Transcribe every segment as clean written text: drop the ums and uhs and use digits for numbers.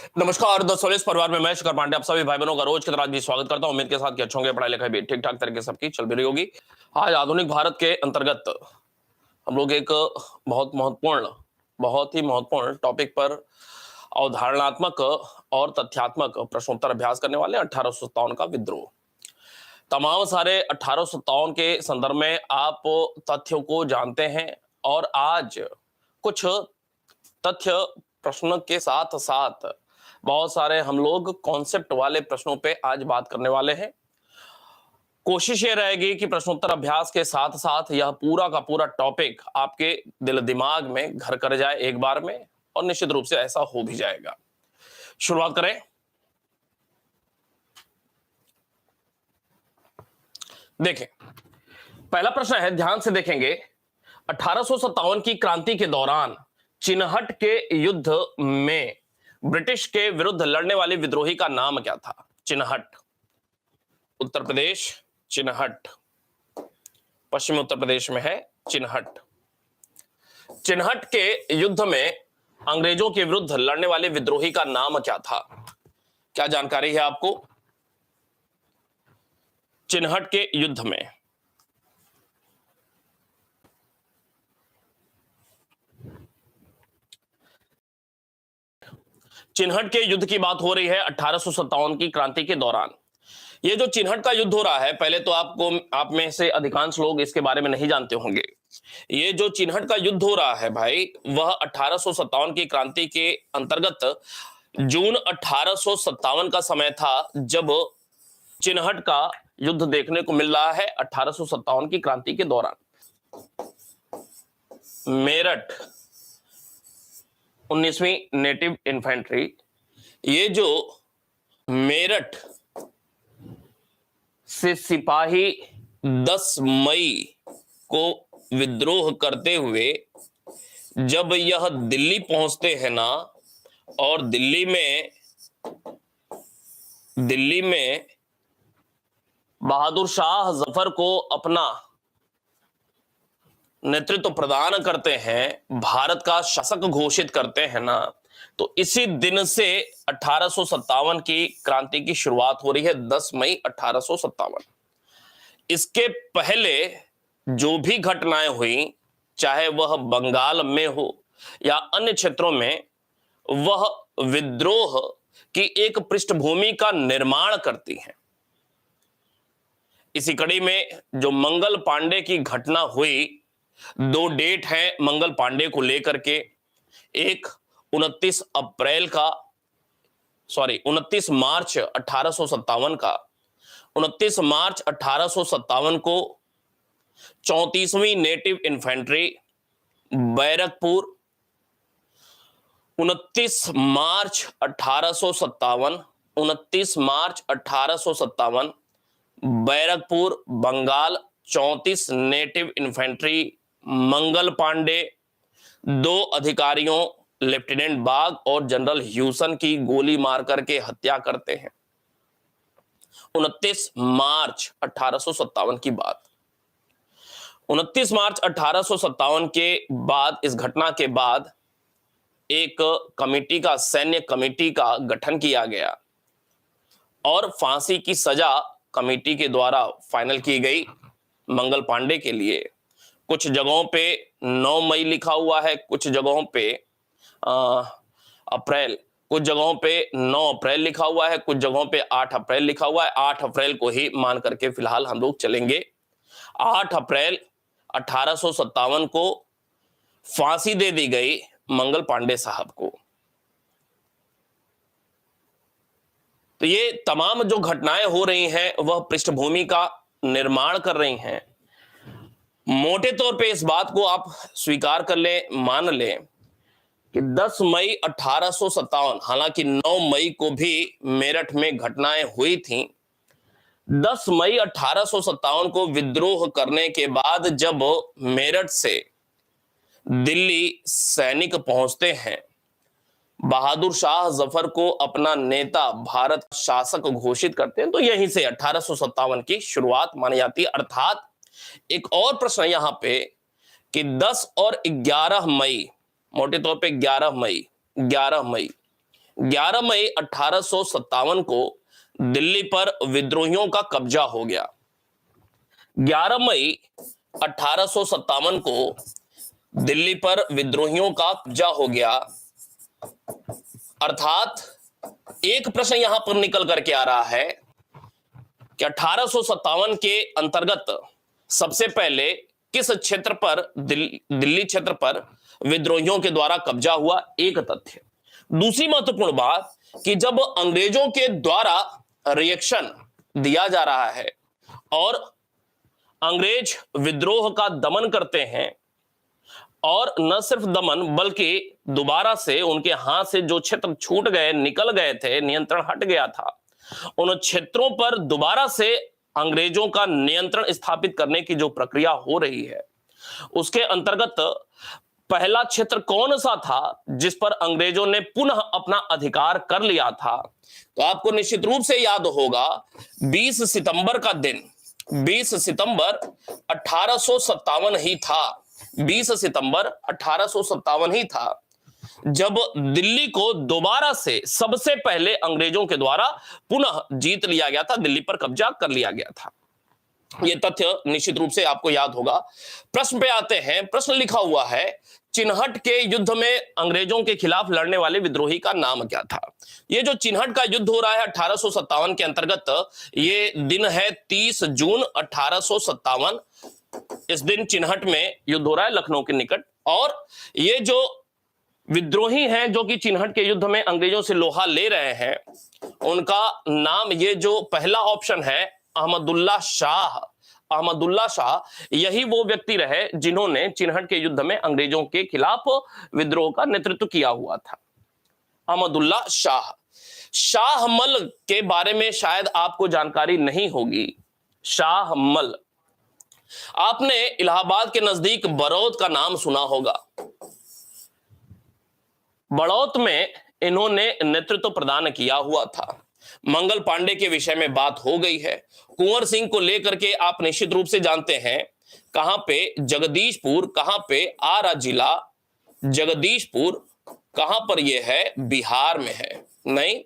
नमस्कार दोस्तों, इस परिवार में मैं शिखर पांडे आप सभी भाई बहनों का रोज की तरह भी स्वागत करता हूं। उम्मीद के साथ कि अच्छे होंगे, पढ़ाई लिखाई भी ठीक ठाक तरीके से सबकी चल भी रही होगी। आज आधुनिक भारत के अंतर्गत हम लोग एक बहुत ही महत्वपूर्ण टॉपिक पर अवधारणात्मक और तथ्यात्मक प्रश्नोत्तर अभ्यास करने वाले हैं। 1857 का विद्रोह। तमाम सारे 1857 के संदर्भ में आप तथ्यों को जानते हैं और आज कुछ तथ्य प्रश्न के साथ साथ बहुत सारे हम लोग कॉन्सेप्ट वाले प्रश्नों पे आज बात करने वाले हैं। कोशिश ये रहेगी कि प्रश्नोत्तर अभ्यास के साथ साथ यह पूरा का पूरा टॉपिक आपके दिल दिमाग में घर कर जाए एक बार में, और निश्चित रूप से ऐसा हो भी जाएगा। शुरुआत करें। देखें, पहला प्रश्न है, ध्यान से देखेंगे। 1857 की क्रांति के दौरान चिनहट के युद्ध में ब्रिटिश के विरुद्ध लड़ने वाले विद्रोही का नाम क्या था? चिनहट, उत्तर प्रदेश। चिनहट पश्चिमी उत्तर प्रदेश में है। चिनहट। चिनहट के युद्ध में अंग्रेजों के विरुद्ध लड़ने वाले विद्रोही का नाम क्या था? क्या जानकारी है आपको? चिनहट के युद्ध में चिनहट के युद्ध की बात हो रही है 1857 की क्रांति के दौरान। ये जो चिनहट का युद्ध हो रहा है, पहले तो आप में से अधिकांश लोग इसके बारे में नहीं जानते होंगे। ये जो चिनहट का युद्ध हो रहा है भाई, वह 1857 की क्रांति के अंतर्गत जून 1857 का समय था जब चिनहट का युद्ध देखने को मिल रहा है 1857 की क्रांति के दौरान। मेरठ 19वीं नेटिव इन्फेंट्री, ये जो मेरठ से सिपाही 10 मई को विद्रोह करते हुए जब यह दिल्ली पहुंचते हैं ना, और दिल्ली में बहादुर शाह जफर को अपना नेतृत्व प्रदान करते हैं, भारत का शासक घोषित करते हैं ना, तो इसी दिन से 1857 की क्रांति की शुरुआत हो रही है। 10 मई 1857। इसके पहले जो भी घटनाएं हुई, चाहे वह बंगाल में हो या अन्य क्षेत्रों में, वह विद्रोह की एक पृष्ठभूमि का निर्माण करती हैं। इसी कड़ी में जो मंगल पांडे की घटना हुई, 2 डेट हैं मंगल पांडे को लेकर के। एक 29 मार्च 1857 का। 29 मार्च 1857 को 34वीं नेटिव इन्फेंट्री बैरकपुर, 29 मार्च 1857 बैरकपुर बंगाल, 34 नेटिव इन्फेंट्री मंगल पांडे 2 अधिकारियों लेफ्टिनेंट बाग और जनरल ह्यूसन की गोली मार करके हत्या करते हैं। 29 मार्च 1857 की बात। 29 मार्च 1857 के बाद, इस घटना के बाद एक सैन्य कमेटी का गठन किया गया और फांसी की सजा कमेटी के द्वारा फाइनल की गई मंगल पांडे के लिए। कुछ जगहों पे 9 मई लिखा हुआ है, कुछ जगहों पे अप्रैल, कुछ जगहों पे 9 अप्रैल लिखा हुआ है, कुछ जगहों पे 8 अप्रैल लिखा हुआ है। 8 अप्रैल को ही मान करके फिलहाल हम लोग चलेंगे। 8 अप्रैल 1857 को फांसी दे दी गई मंगल पांडे साहब को। तो ये तमाम जो घटनाएं हो रही हैं, वह पृष्ठभूमि का निर्माण कर रही हैं। मोटे तौर पे इस बात को आप स्वीकार कर लें, मान लें कि 10 मई 1857, हालांकि 9 मई को भी मेरठ में घटनाएं हुई थीं। 10 मई 1857 को विद्रोह करने के बाद जब मेरठ से दिल्ली सैनिक पहुंचते हैं, बहादुर शाह जफर को अपना नेता भारत शासक घोषित करते हैं, तो यहीं से 1857 की शुरुआत मानी जाती है। अर्थात एक और प्रश्न यहां पे कि 10 और 11 मई, मोटे तौर पे 11 मई 11 मई 1857 को दिल्ली पर विद्रोहियों का कब्जा हो गया। 11 मई 1857 को दिल्ली पर विद्रोहियों का कब्जा हो गया। अर्थात एक प्रश्न यहां पर निकल करके आ रहा है कि 1857 के अंतर्गत सबसे पहले किस क्षेत्र पर, दिल्ली क्षेत्र पर विद्रोहियों के द्वारा कब्जा हुआ, एक तथ्य। दूसरी महत्वपूर्ण बात कि जब अंग्रेजों के द्वारा रिएक्शन दिया जा रहा है और अंग्रेज विद्रोह का दमन करते हैं, और न सिर्फ दमन बल्कि दोबारा से उनके हाथ से जो क्षेत्र छूट गए, निकल गए थे, नियंत्रण हट गया था, उन क्षेत्रों पर दोबारा से अंग्रेजों का नियंत्रण स्थापित करने की जो प्रक्रिया हो रही है, उसके अंतर्गत पहला क्षेत्र कौन सा था जिस पर अंग्रेजों ने पुनः अपना अधिकार कर लिया था? तो आपको निश्चित रूप से याद होगा 20 सितंबर का दिन, 20 सितंबर 1857 ही था। 20 सितंबर 1857 ही था जब दिल्ली को दोबारा से सबसे पहले अंग्रेजों के द्वारा पुनः जीत लिया गया था, दिल्ली पर कब्जा कर लिया गया था। यह तथ्य निश्चित रूप से आपको याद होगा। प्रश्न पे आते हैं। प्रश्न लिखा हुआ है, चिनहट के युद्ध में अंग्रेजों के खिलाफ लड़ने वाले विद्रोही का नाम क्या था? ये जो चिनहट का युद्ध हो रहा है 1857 के अंतर्गत, ये दिन है 30 जून 1857। इस दिन चिनहट में युद्ध हो रहा है, लखनऊ के निकट। और ये जो विद्रोही हैं जो कि चिनहट के युद्ध में अंग्रेजों से लोहा ले रहे हैं, उनका नाम, ये जो पहला ऑप्शन है, अहमदुल्ला शाह। अहमदुल्ला शाह यही वो व्यक्ति रहे जिन्होंने चिनहट के युद्ध में अंग्रेजों के खिलाफ विद्रोह का नेतृत्व किया हुआ था। अहमदुल्ला शाह। शाहमल के बारे में शायद आपको जानकारी नहीं होगी। शाहमल, आपने इलाहाबाद के नजदीक बड़ौत का नाम सुना होगा। बड़ौत में इन्होंने नेतृत्व प्रदान किया हुआ था। मंगल पांडे के विषय में बात हो गई है। कुंवर सिंह को लेकर के आप निश्चित रूप से जानते हैं, कहां पे? जगदीशपुर। कहां पे? आरा जिला जगदीशपुर। कहां पर यह है? बिहार में है। नहीं,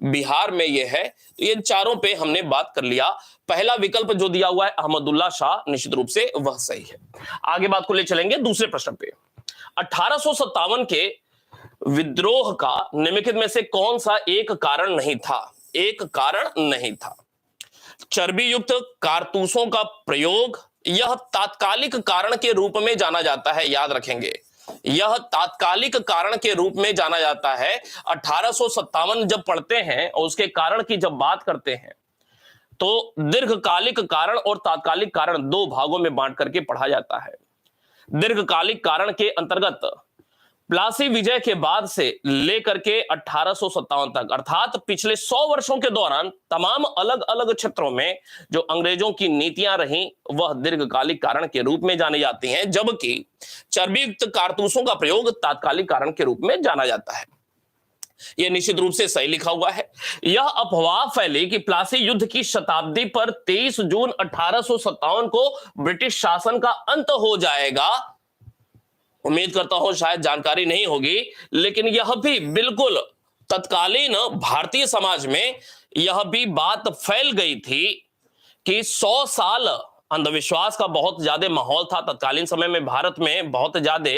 बिहार में यह है। तो ये चारों पे हमने बात कर लिया। पहला विकल्प जो दिया हुआ है अहमदुल्ला शाह, निश्चित रूप से वह सही है। आगे बात को ले चलेंगे दूसरे प्रश्न पे। 1857 के विद्रोह का निम्नलिखित में से कौन सा एक कारण नहीं था? एक कारण नहीं था। चर्बी युक्त कारतूसों का प्रयोग, यह तात्कालिक कारण के रूप में जाना जाता है, याद रखेंगे, यह तात्कालिक कारण के रूप में जाना जाता है। 1857 जब पढ़ते हैं और उसके कारण की जब बात करते हैं तो दीर्घकालिक कारण और तात्कालिक कारण दो भागों में बांट करके पढ़ा जाता है। दीर्घकालिक कारण के अंतर्गत प्लासी विजय के बाद से लेकर के 1857 तक, अर्थात पिछले 100 वर्षों के दौरान तमाम अलग अलग क्षेत्रों में जो अंग्रेजों की नीतियां रहीं वह दीर्घकालिक कारण के रूप में जानी जाती हैं, जबकि चर्बीयुक्त कारतूसों का प्रयोग तात्कालिक कारण के रूप में जाना जाता है। यह निश्चित रूप से सही लिखा हुआ है। यह अफवाह फैली कि प्लासी युद्ध की शताब्दी पर 23 जून 1857 को ब्रिटिश शासन का अंत हो जाएगा। उम्मीद करता हूं शायद जानकारी नहीं होगी, लेकिन यह भी बिल्कुल तत्कालीन भारतीय समाज में यह भी बात फैल गई थी कि 100 साल अंधविश्वास का बहुत ज्यादा माहौल था। तत्कालीन समय में भारत में बहुत ज्यादा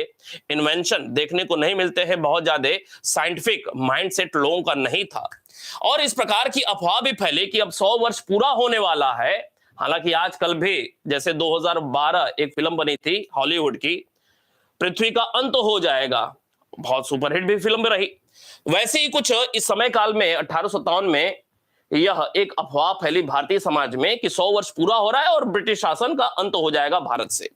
इन्वेंशन देखने को नहीं मिलते हैं, बहुत ज्यादा साइंटिफिक माइंडसेट लोगों का नहीं था, और इस प्रकार की अफवाह भी फैली कि अब 100 वर्ष पूरा होने वाला है। हालांकि आजकल भी, जैसे 2012 एक फिल्म बनी थी हॉलीवुड की, पृथ्वी का अंत हो जाएगा, बहुत सुपरहिट भी फिल्म रही, वैसे ही कुछ इस समय काल में 1857 में यह एक अफवाह फैली भारतीय समाज में कि 100 वर्ष पूरा हो रहा है और ब्रिटिश शासन का अंत हो जाएगा भारत से।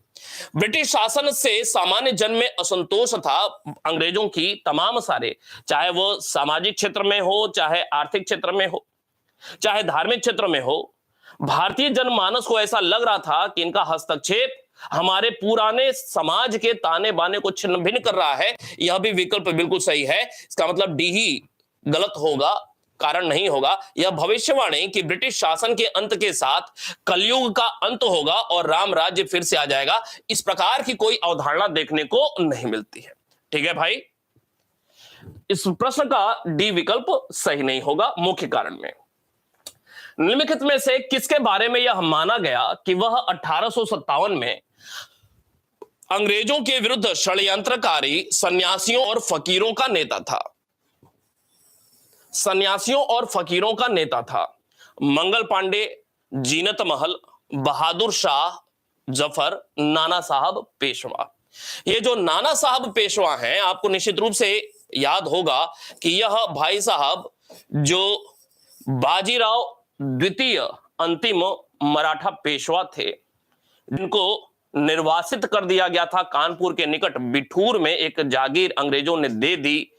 ब्रिटिश शासन से सामान्य जन में असंतोष था। अंग्रेजों की तमाम सारे, चाहे वो सामाजिक क्षेत्र में हो, चाहे आर्थिक क्षेत्र में हो, चाहे धार्मिक क्षेत्र में हो, भारतीय जनमानस को ऐसा लग रहा था कि इनका हस्तक्षेप हमारे पुराने समाज के ताने बाने को छिन्न भिन्न कर रहा है। यह भी विकल्प बिल्कुल सही है। इसका मतलब डी ही गलत होगा, कारण नहीं होगा। यह भविष्यवाणी कि ब्रिटिश शासन के अंत के साथ कलयुग का अंत होगा और राम राज्य फिर से आ जाएगा, इस प्रकार की कोई अवधारणा देखने को नहीं मिलती है। ठीक है भाई, इस प्रश्न का डी विकल्प सही नहीं होगा मुख्य कारण में। निम्नलिखित में से किसके बारे में यह माना गया कि वह 1857 में अंग्रेजों के विरुद्ध षड्यंत्रकारी सन्यासियों और फकीरों का नेता था? सन्यासियों और फकीरों का नेता था। मंगल पांडे, जीनत महल, बहादुर शाह जफर, नाना साहब पेशवा। ये जो नाना साहब पेशवा हैं, आपको निश्चित रूप से याद होगा कि यह भाई साहब जो बाजीराव द्वितीय अंतिम मराठा पेशवा थे, जिनको निर्वासित कर दिया गया था कानपुर के निकट बिठूर में, एक जागीर अंग्रेजों ने दे दी।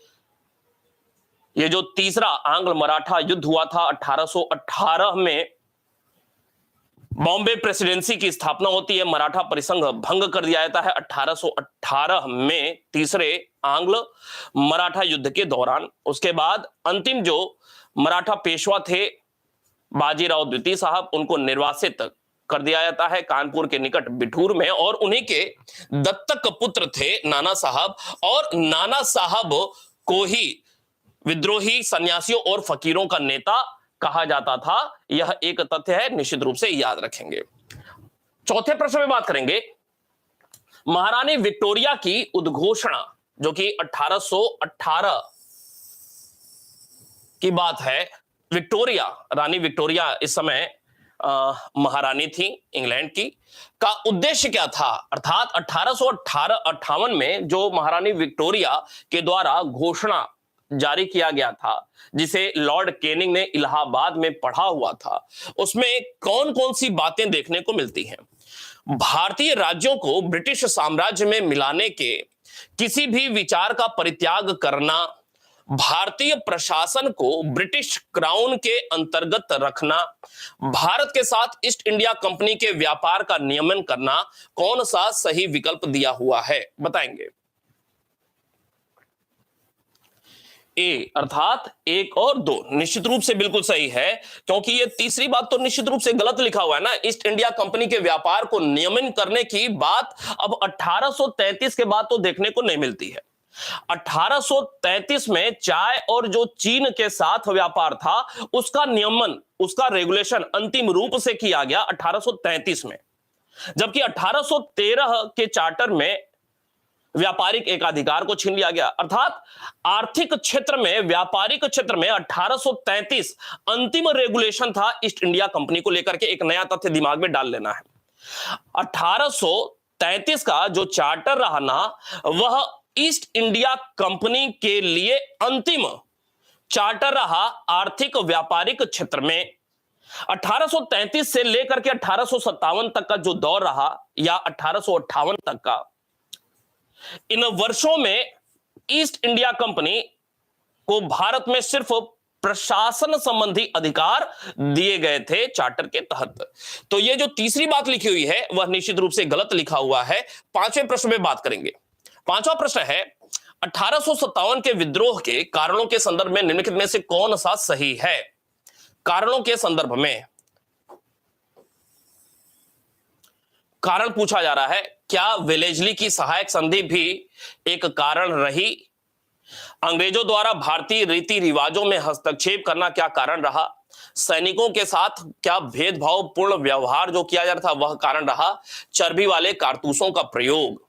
ये जो तीसरा आंग्ल मराठा युद्ध हुआ था 1818 में, बॉम्बे प्रेसिडेंसी की स्थापना होती है, मराठा परिसंघ भंग कर दिया जाता है 1818 में तीसरे आंग्ल मराठा युद्ध के दौरान। उसके बाद अंतिम जो मराठा पेशवा थे बाजीराव द्वितीय साहब, उनको निर्वासित कर दिया जाता है कानपुर के निकट बिठूर में, और उन्हीं के दत्तक पुत्र थे नाना साहब, और नाना साहब को ही विद्रोही सन्यासियों और फकीरों का नेता कहा जाता था। यह एक तथ्य है, निश्चित रूप से याद रखेंगे। चौथे प्रश्न में बात करेंगे महारानी विक्टोरिया की उद्घोषणा, जो कि 1818 की बात है। विक्टोरिया, रानी विक्टोरिया इस समय महारानी थी इंग्लैंड की, का उद्देश्य क्या था? अर्थात 1858 में जो महारानी विक्टोरिया के द्वारा घोषणा जारी किया गया था, जिसे लॉर्ड कैनिंग ने इलाहाबाद में पढ़ा हुआ था, उसमें कौन कौन सी बातें देखने को मिलती हैं? भारतीय राज्यों को ब्रिटिश साम्राज्य में मिलाने के किसी भी विचार का परित्याग करना, भारतीय प्रशासन को ब्रिटिश क्राउन के अंतर्गत रखना, भारत के साथ ईस्ट इंडिया कंपनी के व्यापार का नियमन करना, कौन सा सही विकल्प दिया हुआ है, बताएंगे? ए अर्थात 1 और 2 निश्चित रूप से बिल्कुल सही है, क्योंकि ये तीसरी बात तो निश्चित रूप से गलत लिखा हुआ है ना। ईस्ट इंडिया कंपनी के व्यापार को नियमन करने की बात अब 1833 के बाद तो देखने को नहीं मिलती है। 1833 में चाय और जो चीन के साथ व्यापार था, उसका नियमन, उसका रेगुलेशन अंतिम रूप से किया गया 1833 में, जबकि 1813 के चार्टर में व्यापारिक एकाधिकार को छीन लिया गया। अर्थात आर्थिक क्षेत्र में, व्यापारिक क्षेत्र में 1833 अंतिम रेगुलेशन था ईस्ट इंडिया कंपनी को लेकर के। एक नया तथ्य दिमाग में डाल लेना है, 1833 का जो चार्टर रहा ना, वह ईस्ट इंडिया कंपनी के लिए अंतिम चार्टर रहा आर्थिक व्यापारिक क्षेत्र में। 1833 से लेकर के 1857 तक का जो दौर रहा, या 1858 तक का, इन वर्षों में ईस्ट इंडिया कंपनी को भारत में सिर्फ प्रशासन संबंधी अधिकार दिए गए थे चार्टर के तहत। तो ये जो तीसरी बात लिखी हुई है वह निश्चित रूप से गलत लिखा हुआ है। पांचवें प्रश्न में बात करेंगे। पांचवा प्रश्न है 1857 के विद्रोह के कारणों के संदर्भ में निम्नलिखित में से कौन सा सही है? कारणों के संदर्भ में कारण पूछा जा रहा है। क्या वेलेजली की सहायक संधि भी एक कारण रही? अंग्रेजों द्वारा भारतीय रीति रिवाजों में हस्तक्षेप करना क्या कारण रहा? सैनिकों के साथ क्या भेदभाव पूर्ण व्यवहार जो किया जा रहा था वह कारण रहा? चर्बी वाले कारतूसों का प्रयोग?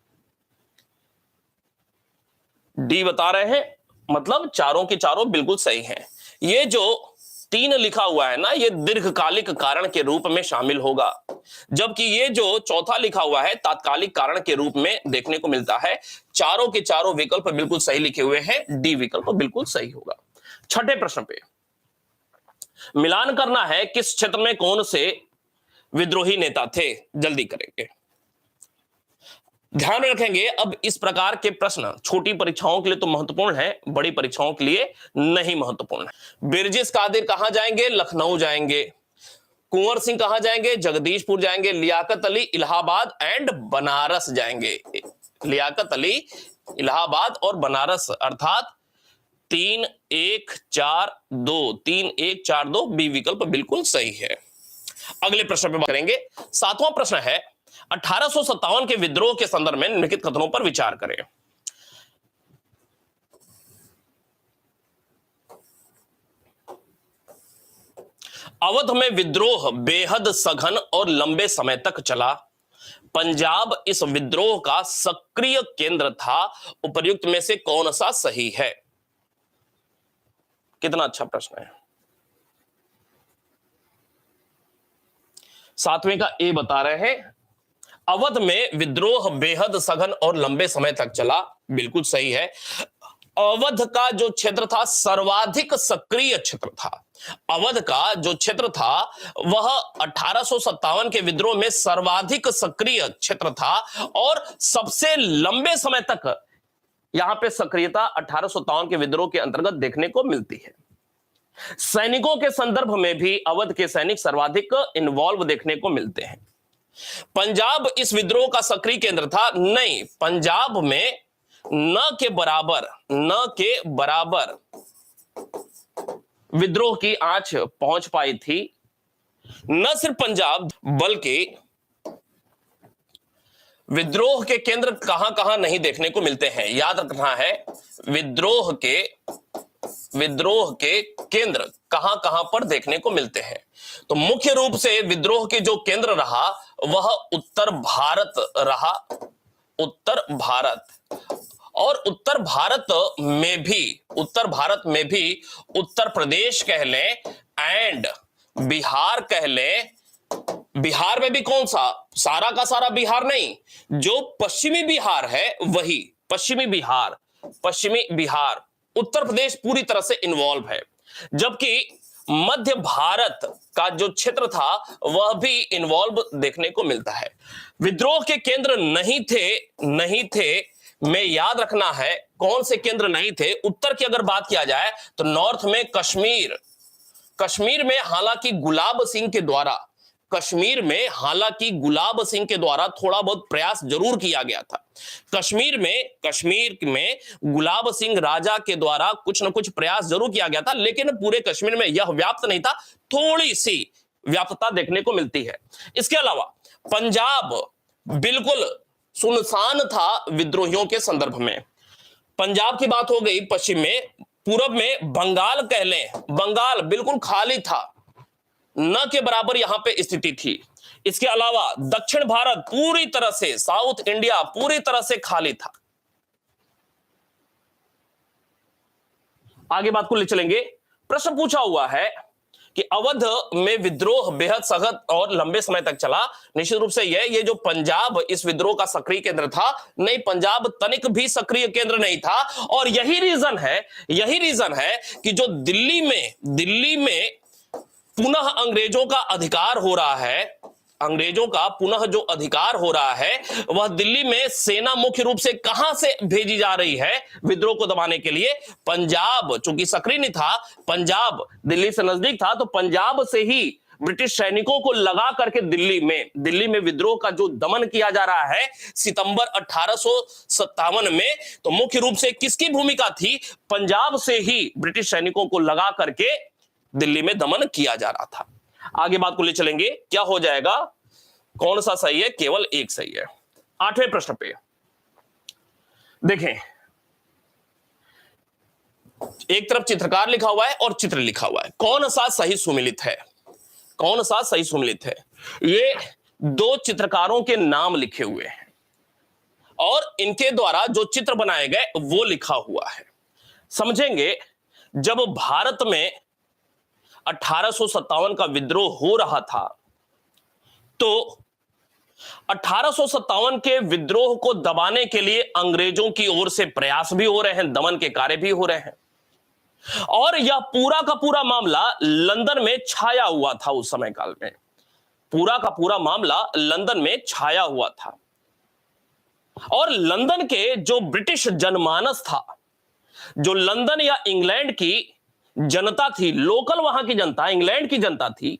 डी बता रहे हैं, मतलब चारों के चारों बिल्कुल सही हैं। ये जो 3 लिखा हुआ है ना, ये दीर्घकालिक कारण के रूप में शामिल होगा, जबकि ये जो चौथा लिखा हुआ है तात्कालिक कारण के रूप में देखने को मिलता है। चारों के चारों विकल्प बिल्कुल सही लिखे हुए हैं, डी विकल्प बिल्कुल सही होगा। छठे प्रश्न पे मिलान करना है, किस क्षेत्र में कौन से विद्रोही नेता थे? जल्दी करेंगे, ध्यान रखेंगे। अब इस प्रकार के प्रश्न छोटी परीक्षाओं के लिए तो महत्वपूर्ण है, बड़ी परीक्षाओं के लिए नहीं महत्वपूर्ण है। बिरजिस कादिर कहां जाएंगे? लखनऊ जाएंगे। कुंवर सिंह कहां जाएंगे? जगदीशपुर जाएंगे। लियाकत अली इलाहाबाद एंड बनारस जाएंगे। लियाकत अली इलाहाबाद और बनारस, अर्थात 3 1 4 2 3 1 4 2 बी विकल्प बिल्कुल सही है। अगले प्रश्न पे बात करेंगे। 7वां प्रश्न है 1857 के विद्रोह के संदर्भ में निम्नलिखित कथनों पर विचार करें। अवध में विद्रोह बेहद सघन और लंबे समय तक चला। पंजाब इस विद्रोह का सक्रिय केंद्र था। उपर्युक्त में से कौन सा सही है? कितना अच्छा प्रश्न है। सातवें का ए बता रहे हैं, अवध में विद्रोह बेहद सघन और लंबे समय तक चला। बिल्कुल सही है। अवध का जो क्षेत्र था सर्वाधिक सक्रिय क्षेत्र था। अवध का जो क्षेत्र था वह 1857 के विद्रोह में सर्वाधिक सक्रिय क्षेत्र था और सबसे लंबे समय तक यहां पे सक्रियता 1857 के विद्रोह के अंतर्गत देखने को मिलती है। सैनिकों के संदर्भ में भी अवध के सैनिक सर्वाधिक इन्वॉल्व देखने को मिलते हैं। पंजाब इस विद्रोह का सक्रिय केंद्र था? नहीं, पंजाब में न के बराबर विद्रोह की आंच पहुंच पाई थी। न सिर्फ पंजाब बल्कि विद्रोह के केंद्र कहां कहां नहीं देखने को मिलते हैं, याद रखना है। विद्रोह के केंद्र कहां कहां पर देखने को मिलते हैं। तो मुख्य रूप से विद्रोह के जो केंद्र रहा वह उत्तर भारत रहा। उत्तर भारत और उत्तर भारत में भी उत्तर प्रदेश कह लें एंड बिहार कह लें। बिहार में भी कौन सा? सारा का सारा बिहार नहीं, जो पश्चिमी बिहार है वही पश्चिमी बिहार। उत्तर प्रदेश पूरी तरह से इन्वॉल्व है, जबकि मध्य भारत का जो क्षेत्र था वह भी इन्वॉल्व देखने को मिलता है। विद्रोह के केंद्र नहीं थे में याद रखना है कौन से केंद्र नहीं थे। उत्तर की अगर बात किया जाए तो नॉर्थ में कश्मीर में हालांकि गुलाब सिंह के द्वारा थोड़ा बहुत प्रयास जरूर किया गया था। कश्मीर में गुलाब सिंह राजा के द्वारा कुछ न कुछ प्रयास जरूर किया गया था, लेकिन पूरे कश्मीर में यह व्याप्त नहीं था, थोड़ी सी व्याप्तता देखने को मिलती है। इसके अलावा पंजाब बिल्कुल सुनसान था विद्रोहियों के संदर्भ में। पंजाब की बात हो गई। पश्चिम में, पूरब में बंगाल कह लें, बंगाल बिल्कुल खाली था, न के बराबर यहां पे स्थिति थी। इसके अलावा दक्षिण भारत पूरी तरह से, साउथ इंडिया पूरी तरह से खाली था। आगे बात को ले चलेंगे। प्रश्न पूछा हुआ है कि अवध में विद्रोह बेहद सघन और लंबे समय तक चला। निश्चित रूप से ये जो पंजाब इस विद्रोह का सक्रिय केंद्र था, नहीं, पंजाब तनिक भी सक्रिय केंद्र नहीं था। और यही रीजन है कि जो दिल्ली में पुनः अंग्रेजों का अधिकार हो रहा है, अंग्रेजों का पुनः जो अधिकार हो रहा है, वह दिल्ली में सेना मुख्य रूप से कहां से भेजी जा रही है विद्रोह को दबाने के लिए? पंजाब, चूंकि सक्रिय नहीं था, पंजाब दिल्ली से नजदीक था, तो पंजाब से ही ब्रिटिश सैनिकों को लगा करके दिल्ली में विद्रोह का जो दमन किया जा रहा है सितंबर 1857 में, तो मुख्य रूप से किसकी भूमिका थी? पंजाब से ही ब्रिटिश सैनिकों को लगा करके दिल्ली में दमन किया जा रहा था। आगे बात को ले चलेंगे, क्या हो जाएगा, कौन सा सही है? केवल एक सही है। 8वें प्रश्न पे देखें, एक तरफ चित्रकार लिखा हुआ है और चित्र लिखा हुआ है, कौन सा सही सुमेलित है? ये दो चित्रकारों के नाम लिखे हुए हैं और इनके द्वारा जो चित्र बनाए गए वो लिखा हुआ है। समझेंगे, जब भारत में 1857 का विद्रोह हो रहा था, तो 1857 के विद्रोह को दबाने के लिए अंग्रेजों की ओर से प्रयास भी हो रहे हैं, दमन के कार्य भी हो रहे हैं, और यह पूरा का पूरा मामला लंदन में छाया हुआ था। उस समय काल में पूरा का पूरा मामला लंदन में छाया हुआ था, और लंदन के जो ब्रिटिश जनमानस था, जो लंदन या इंग्लैंड की जनता थी, लोकल वहां की जनता, इंग्लैंड की जनता थी,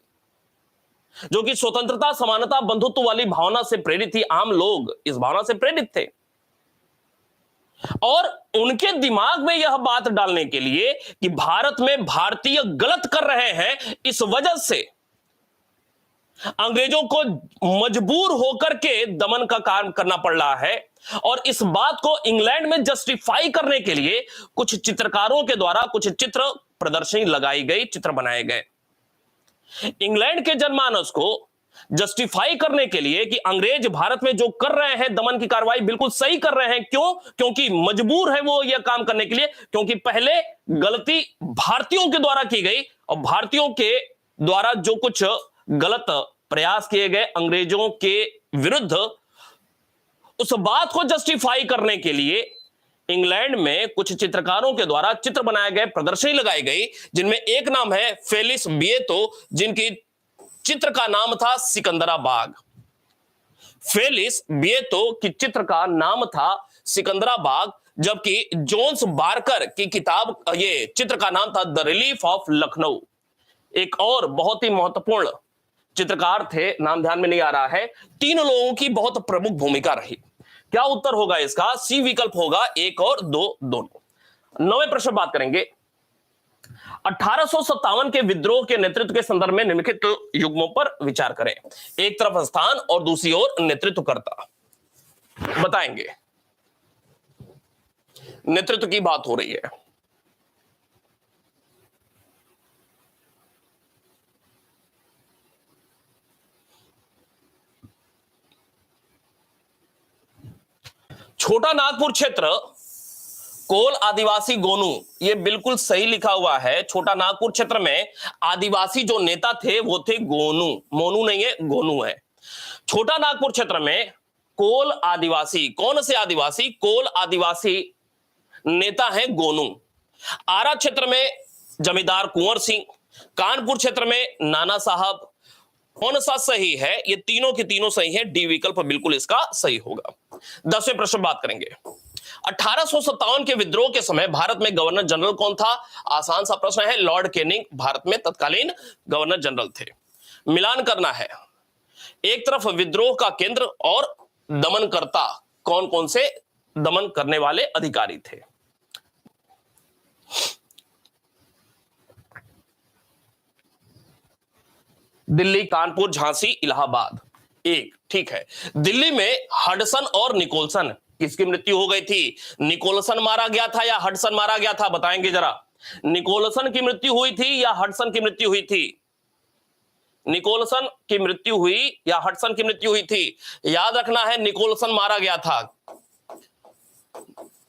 जो कि स्वतंत्रता, समानता, बंधुत्व वाली भावना से प्रेरित थी। आम लोग इस भावना से प्रेरित थे, और उनके दिमाग में यह बात डालने के लिए कि भारत में भारतीय गलत कर रहे हैं, इस वजह से अंग्रेजों को मजबूर होकर के दमन का काम करना पड़ रहा है। और इस बात को इंग्लैंड में जस्टिफाई करने के लिए कुछ चित्रकारों के द्वारा कुछ चित्र प्रदर्शनी लगाई गई, चित्र बनाए गए। इंग्लैंड के जनमानस को जस्टिफाई करने के लिए कि अंग्रेज भारत में जो कर रहे हैं दमन की कार्रवाई बिल्कुल सही कर रहे हैं। क्यों? क्योंकि मजबूर है वो यह काम करने के लिए, क्योंकि पहले गलती भारतीयों के द्वारा की गई और भारतीयों के द्वारा जो कुछ गलत प्रयास किए गए अंग्रेजों के विरुद्ध, उस बात को जस्टिफाई करने के लिए इंग्लैंड में कुछ चित्रकारों के द्वारा चित्र बनाए गए, प्रदर्शनी लगाई गई, जिनमें एक नाम है फेलिस बिएतो, जिनकी चित्र का नाम था सिकंदराबाग। फेलिस बिएतो की चित्र का नाम था सिकंदराबाग, जबकि जोन्स बारकर की किताब, ये चित्र का नाम था द रिलीफ ऑफ लखनऊ। एक और बहुत ही महत्वपूर्ण चित्रकार थे, नाम ध्यान में नहीं आ रहा है। तीन लोगों की बहुत प्रमुख भूमिका रही। क्या उत्तर होगा इसका? सी विकल्प होगा, 1 और 2 दोनों। 9वें प्रश्न बात करेंगे 1857 के विद्रोह के नेतृत्व के संदर्भ में निम्नलिखित युग्मों पर विचार करें। एक तरफ स्थान और दूसरी ओर नेतृत्वकर्ता। बताएंगे, नेतृत्व की बात हो रही है। छोटा नागपुर क्षेत्र कोल आदिवासी गोनू, ये बिल्कुल सही लिखा हुआ है। छोटा नागपुर क्षेत्र में आदिवासी जो नेता थे वो थे गोनू, मोनू नहीं है, गोनू है। छोटा नागपुर क्षेत्र में कोल आदिवासी, कौन से आदिवासी? कोल आदिवासी नेता है गोनू। आरा क्षेत्र में जमींदार कुंवर सिंह, कानपुर क्षेत्र में नाना साहब। कौन सा सही है? ये तीनों के तीनों सही है, डी विकल्प बिल्कुल इसका सही होगा। 10वें प्रश्न बात करेंगे 1857 के विद्रोह के समय भारत में गवर्नर जनरल कौन था? आसान सा प्रश्न है। लॉर्ड कैनिंग भारत में तत्कालीन गवर्नर जनरल थे। मिलान करना है, एक तरफ विद्रोह का केंद्र और दमनकर्ता, कौन कौन से दमन करने वाले अधिकारी थे। दिल्ली, कानपुर, झांसी, इलाहाबाद। एक ठीक है। दिल्ली में हडसन और निकोलसन, किसकी मृत्यु हो गई थी? निकोलसन मारा गया था या हडसन मारा गया था? बताएंगे जरा। निकोलसन की मृत्यु हुई थी या हडसन की मृत्यु हुई थी? निकोलसन की मृत्यु हुई या हडसन की मृत्यु हुई थी? याद रखना है, निकोलसन मारा गया था।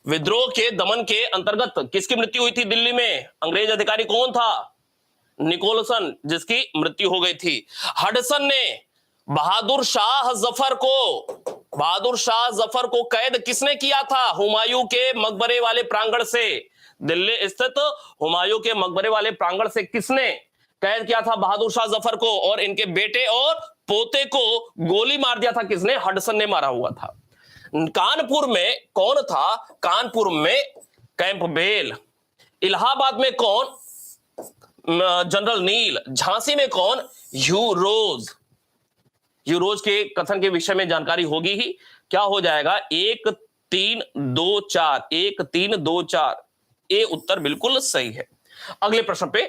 विद्रोह के दमन के अंतर्गत किसकी मृत्यु हुई थी दिल्ली में? अंग्रेज अधिकारी कौन था? निकोलसन, जिसकी मृत्यु हो गई थी। हडसन ने बहादुर शाह जफर को कैद किसने किया था? हुमायूं के मकबरे वाले प्रांगण से, दिल्ली स्थित हुमायूं के मकबरे वाले प्रांगण से किसने कैद किया था बहादुर शाह जफर को? और इनके बेटे और पोते को गोली मार दिया था किसने? हडसन ने मारा हुआ था। कानपुर में कौन था? कानपुर में कैंपबेल। इलाहाबाद में कौन? जनरल नील। झांसी में कौन? ह्यू रोज। ह्यू रोज के कथन के विषय में जानकारी होगी ही। क्या हो जाएगा? 1 3 2 4, 1 3 2 4। ये उत्तर बिल्कुल सही है। अगले प्रश्न पे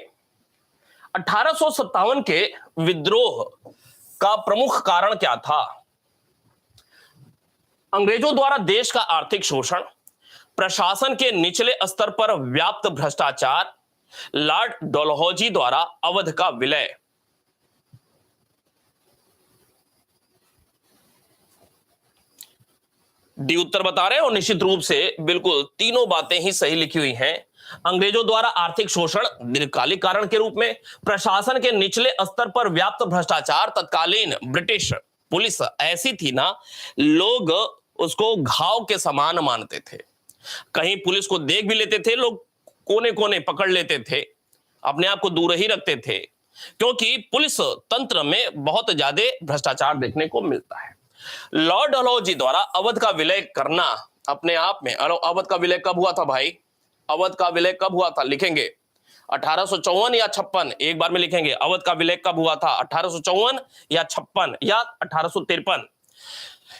1857 के विद्रोह का प्रमुख कारण क्या था? अंग्रेजों द्वारा देश का आर्थिक शोषण, प्रशासन के निचले स्तर पर व्याप्त भ्रष्टाचार, लॉर्ड डलहौजी द्वारा अवध का विलय। डी उत्तर बता रहे हैं और निश्चित रूप से बिल्कुल तीनों बातें ही सही लिखी हुई हैं। अंग्रेजों द्वारा आर्थिक शोषण दीर्घकालिक कारण के रूप में, प्रशासन के निचले स्तर पर व्याप्त भ्रष्टाचार, तत्कालीन ब्रिटिश पुलिस ऐसी थी ना, लोग उसको घाव के समान मानते थे। कहीं पुलिस को देख भी लेते थे लोग, कोने कोने पकड़ लेते थे, अपने आप को दूर ही रखते थे, क्योंकि पुलिस तंत्र में बहुत ज्यादा भ्रष्टाचार देखने को मिलता है। लॉर्ड डलहौजी द्वारा अवध का विलय करना अपने आप में, अवध का विलय कब हुआ था भाई? अवध का विलय कब हुआ था? लिखेंगे 1854 या 56, एक बार में लिखेंगे। अवध का विलय कब हुआ था? 1854 या 56 या 1853।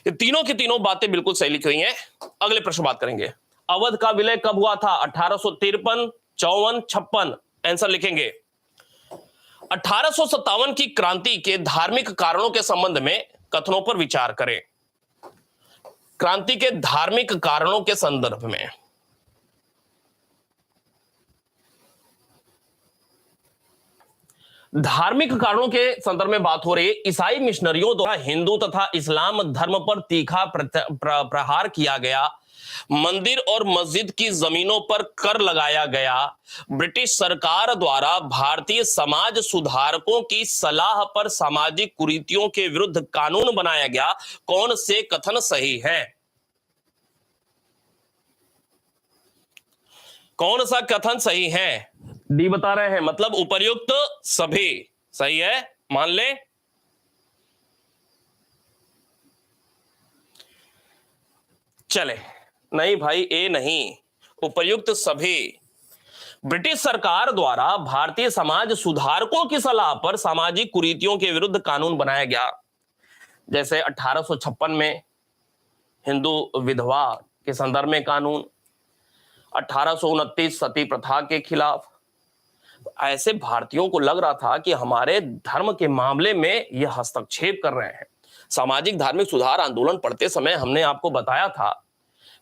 ये तीनों की तीनों बातें बिल्कुल सही लिखी हुई हैं। अगले प्रश्न बात करेंगे, अवध का विलय कब हुआ था? 1853, 54, 56। आंसर लिखेंगे। 1857 की क्रांति के धार्मिक कारणों के संबंध में कथनों पर विचार करें। क्रांति के धार्मिक कारणों के संदर्भ में धार्मिक कारणों के संदर्भ में बात हो रही है। ईसाई मिशनरियों द्वारा हिंदू तथा इस्लाम धर्म पर तीखा प्रहार किया गया, मंदिर और मस्जिद की जमीनों पर कर लगाया गया, ब्रिटिश सरकार द्वारा भारतीय समाज सुधारकों की सलाह पर सामाजिक कुरीतियों के विरुद्ध कानून बनाया गया, कौन से कथन सही है? कौन सा कथन सही है? डी बता रहे हैं, मतलब उपर्युक्त सभी सही है, मान ले। चले, नहीं भाई, ए नहीं, उपर्युक्त सभी। ब्रिटिश सरकार द्वारा भारतीय समाज सुधारकों की सलाह पर सामाजिक कुरीतियों के विरुद्ध कानून बनाया गया, जैसे 1856 में हिंदू विधवा के संदर्भ में कानून, 1829 सती प्रथा के खिलाफ। ऐसे भारतीयों को लग रहा था कि हमारे धर्म के मामले में यह हस्तक्षेप कर रहे हैं। सामाजिक धार्मिक सुधार आंदोलन पढ़ते समय हमने आपको बताया था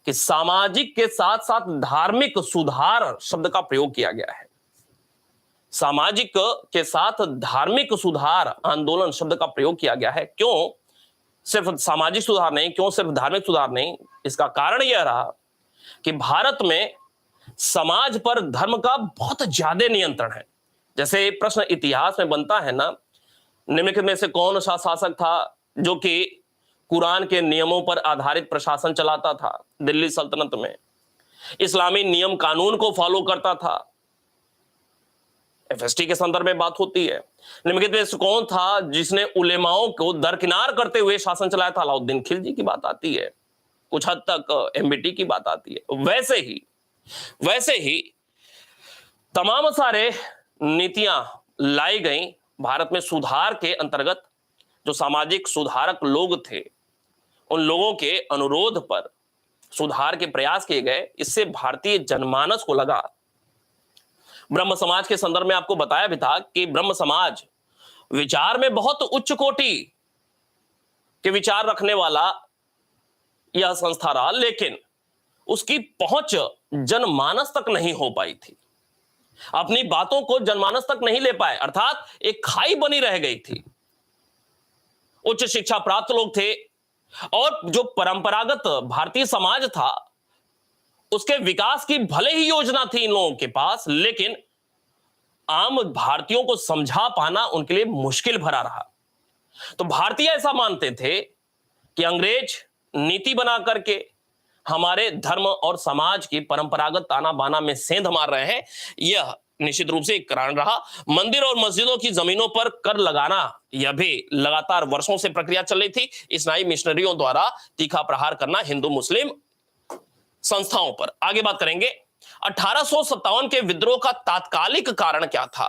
कि सामाजिक के साथ साथ धार्मिक सुधार शब्द का प्रयोग किया गया है। सामाजिक के साथ धार्मिक सुधार आंदोलन शब्द का प्रयोग किया गया है। क्यों सिर्फ सामाजिक सुधार नहीं, क्यों सिर्फ धार्मिक सुधार नहीं? इसका कारण यह रहा कि भारत में समाज पर धर्म का बहुत ज्यादा नियंत्रण है। जैसे प्रश्न इतिहास में बनता है ना, निम्नलिखित में से कौन सा शासक था जो कि कुरान के नियमों पर आधारित प्रशासन चलाता था दिल्ली सल्तनत में, इस्लामी नियम कानून को फॉलो करता था? एफएसटी के संदर्भ में बात होती है। निम्नलिखित में से कौन था जिसने उलेमाओं को दरकिनार करते हुए शासन चलाया था? अलाउद्दीन खिलजी की बात आती है, कुछ हद तक एमबीटी की बात आती है। वैसे ही तमाम सारे नीतियां लाई गई भारत में सुधार के अंतर्गत। जो सामाजिक सुधारक लोग थे, उन लोगों के अनुरोध पर सुधार के प्रयास किए गए। इससे भारतीय जनमानस को लगा। ब्रह्म समाज के संदर्भ में आपको बताया भी था कि ब्रह्म समाज विचार में बहुत उच्च कोटि के विचार रखने वाला यह संस्था रहा, लेकिन उसकी पहुंच जनमानस तक नहीं हो पाई थी। अपनी बातों को जनमानस तक नहीं ले पाए, अर्थात एक खाई बनी रह गई थी। उच्च शिक्षा प्राप्त लोग थे और जो परंपरागत भारतीय समाज था उसके विकास की भले ही योजना थी इन लोगों के पास, लेकिन आम भारतीयों को समझा पाना उनके लिए मुश्किल भरा रहा। तो भारतीय ऐसा मानते थे कि अंग्रेज नीति बना करके हमारे धर्म और समाज की परंपरागत ताना बाना में सेंध मार रहे हैं। यह निश्चित रूप से एक कारण रहा। मंदिर और मस्जिदों की जमीनों पर कर लगाना, यह भी लगातार वर्षों से प्रक्रिया चल रही थी। ईसाई मिशनरियों द्वारा तीखा प्रहार करना हिंदू मुस्लिम संस्थाओं पर। आगे बात करेंगे। 1857 के विद्रोह का तात्कालिक कारण क्या था?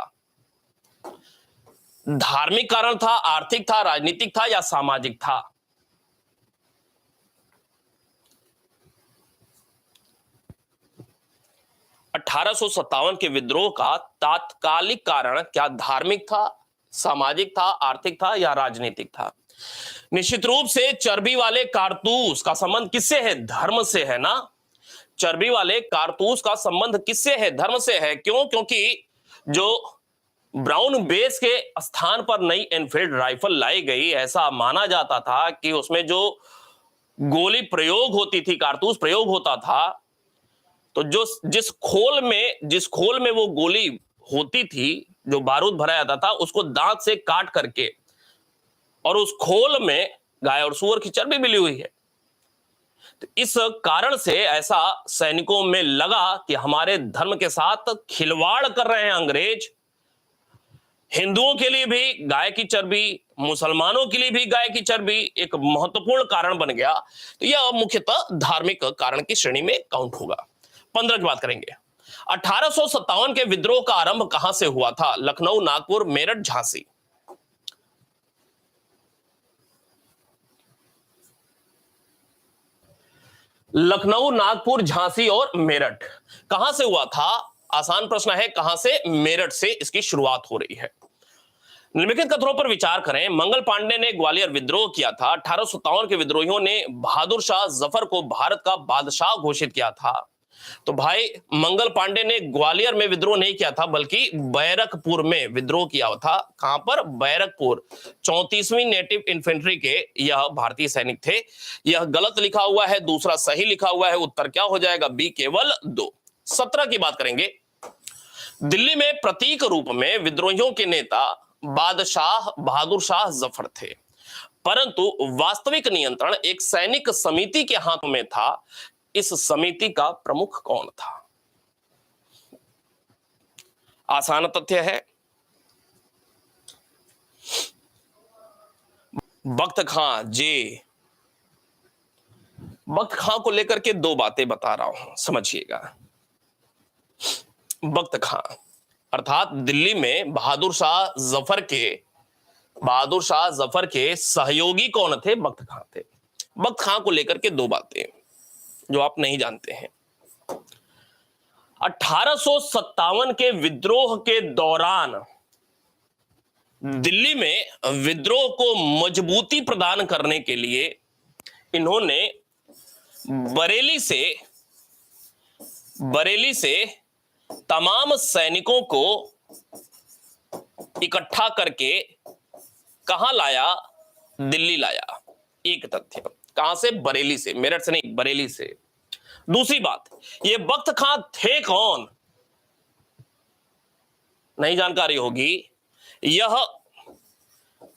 धार्मिक कारण था, आर्थिक था, राजनीतिक था या सामाजिक था? के विद्रोह का तात्कालिक कारण क्या धार्मिक था, सामाजिक था, आर्थिक था या राजनीतिक था? निश्चित रूप से चर्बी वाले कारतूस का संबंध किससे है? धर्म से है ना। चर्बी वाले कारतूस का संबंध किससे है? धर्म से है। क्यों? क्योंकि जो ब्राउन बेस के स्थान पर नई एनफील्ड राइफल लाई गई, ऐसा माना जाता था कि उसमें जो गोली प्रयोग होती थी, कारतूस प्रयोग होता था, तो जो जिस खोल में वो गोली होती थी, जो बारूद भरा जाता था, उसको दांत से काट करके, और उस खोल में गाय और सूअर की चर्बी मिली हुई है। तो इस कारण से ऐसा सैनिकों में लगा कि हमारे धर्म के साथ खिलवाड़ कर रहे हैं अंग्रेज। हिंदुओं के लिए भी गाय की चर्बी, मुसलमानों के लिए भी गाय की चर्बी एक महत्वपूर्ण कारण बन गया। तो यह मुख्यतः धार्मिक कारण की श्रेणी में काउंट होगा। 15 की बात करेंगे। 1857 के विद्रोह का आरंभ कहां से हुआ था? लखनऊ, नागपुर, मेरठ, झांसी? लखनऊ, नागपुर, झांसी और मेरठ। कहां से हुआ था? आसान प्रश्न है। कहां से? मेरठ से इसकी शुरुआत हो रही है। निम्नलिखित कथनों पर विचार करें। मंगल पांडे ने ग्वालियर विद्रोह किया था। 1857 के विद्रोहियों ने बहादुर शाह जफर को भारत का बादशाह घोषित किया था। तो भाई मंगल पांडे ने ग्वालियर में विद्रोह नहीं किया था, बल्कि बैरकपुर में विद्रोह किया था। कहां पर? बैरकपुर। 34वीं नेटिव इन्फेंट्री के यह भारतीय सैनिक थे। यह गलत लिखा हुआ है, दूसरा सही लिखा हुआ है। उत्तर क्या हो जाएगा? बी, केवल 2। 17 की बात करेंगे। दिल्ली में प्रतीक रूप में विद्रोहियों के नेता बादशाह बहादुर शाह जफर थे, परंतु वास्तविक नियंत्रण एक सैनिक समिति के हाथों में था। इस समिति का प्रमुख कौन था? आसान तथ्य है। बख्त खां जे। बख्त खां को लेकर के 2 बातें बता रहा हूं, समझिएगा। बख्त खां अर्थात दिल्ली में बहादुर शाह जफर के सहयोगी कौन थे? बख्त खां थे। बख्त खां को लेकर के 2 बातें जो आप नहीं जानते हैं। 1857 के विद्रोह के दौरान दिल्ली में विद्रोह को मजबूती प्रदान करने के लिए इन्होंने बरेली से तमाम सैनिकों को इकट्ठा करके कहां लाया? दिल्ली लाया। एक तथ्य। कहां से? बरेली से, मेरठ से नहीं, बरेली से। दूसरी बात, ये बख्त खां थे कौन? नहीं जानकारी होगी। यह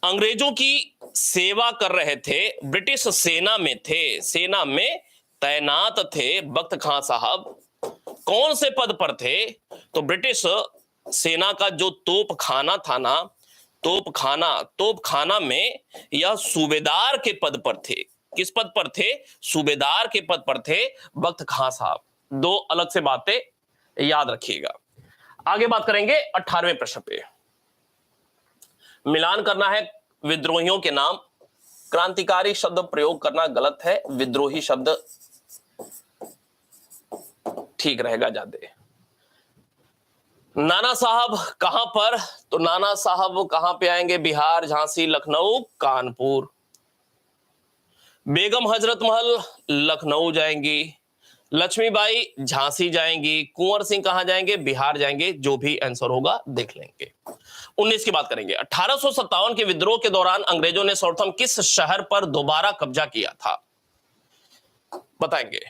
अंग्रेजों की सेवा कर रहे थे, ब्रिटिश सेना में थे, सेना में तैनात थे बख्त खां साहब। कौन से पद पर थे? तो ब्रिटिश सेना का जो तोपखाना था ना, तोपखाना में यह सूबेदार के पद पर थे। किस पद पर थे? सूबेदार के पद पर थे बख्त खां साहब। 2 अलग से बातें याद रखिएगा। आगे बात करेंगे 18वें प्रश्न पे। मिलान करना है विद्रोहियों के नाम। क्रांतिकारी शब्द प्रयोग करना गलत है, विद्रोही शब्द ठीक रहेगा ज्यादा। नाना साहब कहां पर? तो नाना साहब कहां पे आएंगे? बिहार, झांसी, लखनऊ, कानपुर। बेगम हजरत महल लखनऊ जाएंगी, लक्ष्मीबाई झांसी जाएंगी, कुंवर सिंह कहां जाएंगे? बिहार जाएंगे। जो भी आंसर होगा देख लेंगे। 19 की बात करेंगे। 1857 के विद्रोह के दौरान अंग्रेजों ने सर्वप्रथम किस शहर पर दोबारा कब्जा किया था? बताएंगे।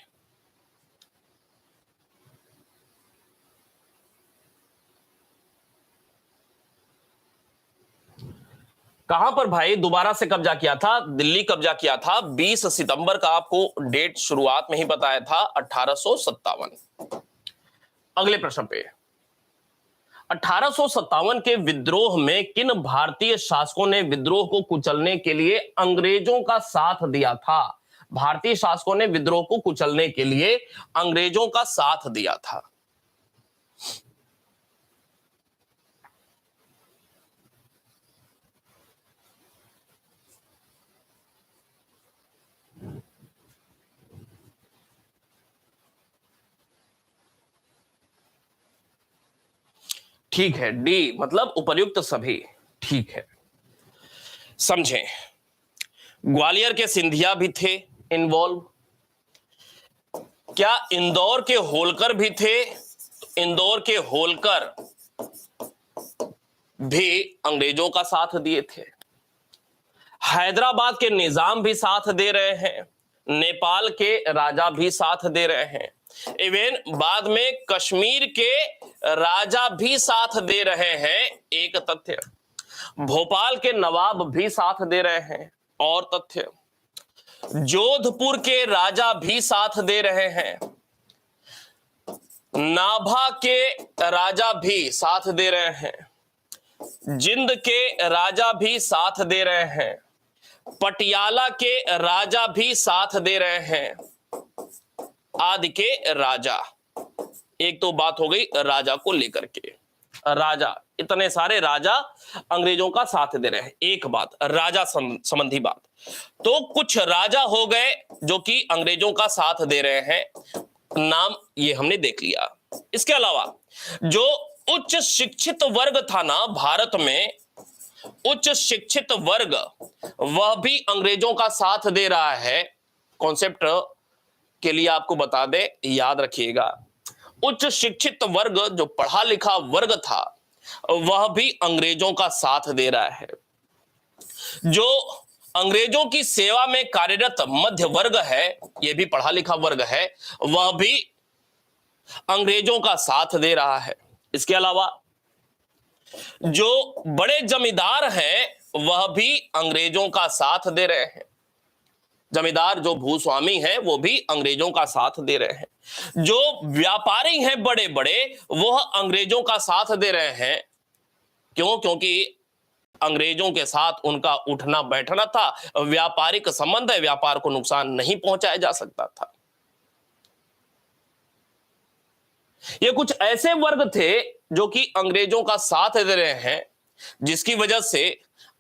कहां पर भाई दोबारा से कब्जा किया था? दिल्ली कब्जा किया था। 20 सितंबर का आपको डेट शुरुआत में ही बताया था, 1857। अगले प्रश्न पे। 1857 के विद्रोह में किन भारतीय शासकों ने विद्रोह को कुचलने के लिए अंग्रेजों का साथ दिया था? भारतीय शासकों ने विद्रोह को कुचलने के लिए अंग्रेजों का साथ दिया था। ठीक है, डी मतलब उपर्युक्त सभी। ठीक है, समझें। ग्वालियर के सिंधिया भी थे इन्वॉल्व। क्या इंदौर के होलकर भी थे? इंदौर के होलकर भी अंग्रेजों का साथ दिए थे। हैदराबाद के निजाम भी साथ दे रहे हैं, नेपाल के राजा भी साथ दे रहे हैं, इवन बाद में कश्मीर के राजा भी साथ दे रहे हैं। एक तथ्य, भोपाल के नवाब भी साथ दे रहे हैं। और तथ्य, जोधपुर के राजा भी साथ दे रहे हैं, नाभा के राजा भी साथ दे रहे हैं, जिंद के राजा भी साथ दे रहे हैं, पटियाला के राजा भी साथ दे रहे हैं, आदि के राजा। एक तो बात हो गई राजा को लेकर के, राजा, इतने सारे राजा अंग्रेजों का साथ दे रहे हैं। एक बात राजा संबंधी बात, तो कुछ राजा हो गए जो कि अंग्रेजों का साथ दे रहे हैं, नाम ये हमने देख लिया। इसके अलावा जो उच्च शिक्षित वर्ग था ना भारत में, उच्च शिक्षित वर्ग, वह भी अंग्रेजों का साथ दे रहा है। कॉन्सेप्ट के लिए आपको बता दें, याद रखिएगा, उच्च शिक्षित वर्ग जो पढ़ा लिखा वर्ग था वह भी अंग्रेजों का साथ दे रहा है। जो अंग्रेजों की सेवा में कार्यरत मध्य वर्ग है, यह भी पढ़ा लिखा वर्ग है, वह भी अंग्रेजों का साथ दे रहा है। इसके अलावा जो बड़े जमींदार हैं वह भी अंग्रेजों का साथ दे रहे हैं। जमींदार जो भूस्वामी हैं वो भी अंग्रेजों का साथ दे रहे हैं। जो व्यापारी हैं बड़े बड़े, वह अंग्रेजों का साथ दे रहे हैं। क्यों? क्योंकि अंग्रेजों के साथ उनका उठना बैठना था, व्यापारिक संबंध है, व्यापार को नुकसान नहीं पहुंचाया जा सकता था। ये कुछ ऐसे वर्ग थे जो कि अंग्रेजों का साथ दे रहे हैं, जिसकी वजह से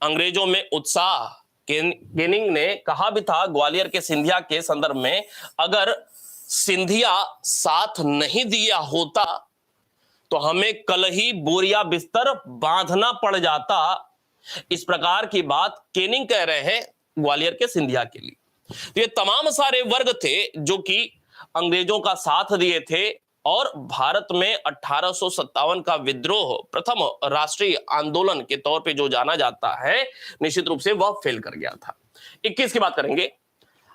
अंग्रेजों में उत्साह। केनिंग ने कहा भी था ग्वालियर के सिंधिया के संदर्भ में, अगर सिंधिया साथ नहीं दिया होता तो हमें कल ही बोरिया बिस्तर बांधना पड़ जाता। इस प्रकार की बात केनिंग कह रहे हैं ग्वालियर के सिंधिया के लिए। तो ये तमाम सारे वर्ग थे जो कि अंग्रेजों का साथ दिए थे और भारत में 1857 का विद्रोह प्रथम राष्ट्रीय आंदोलन के तौर पे जो जाना जाता है, निश्चित रूप से वह फेल कर गया था। 21 की बात करेंगे।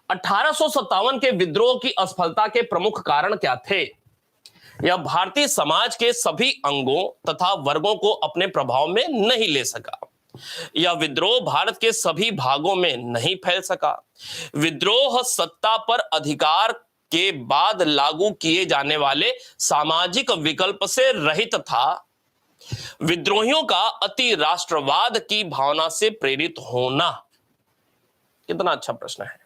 1857 के विद्रोह की असफलता के प्रमुख कारण क्या थे? यह भारतीय समाज के सभी अंगों तथा वर्गों को अपने प्रभाव में नहीं ले सका। यह विद्रोह भारत के सभी भागों में नहीं फैल सका। विद्रोह सत्ता पर अधिकार के बाद लागू किए जाने वाले सामाजिक विकल्प से रहित था। विद्रोहियों का अति राष्ट्रवाद की भावना से प्रेरित होना। कितना अच्छा प्रश्न है।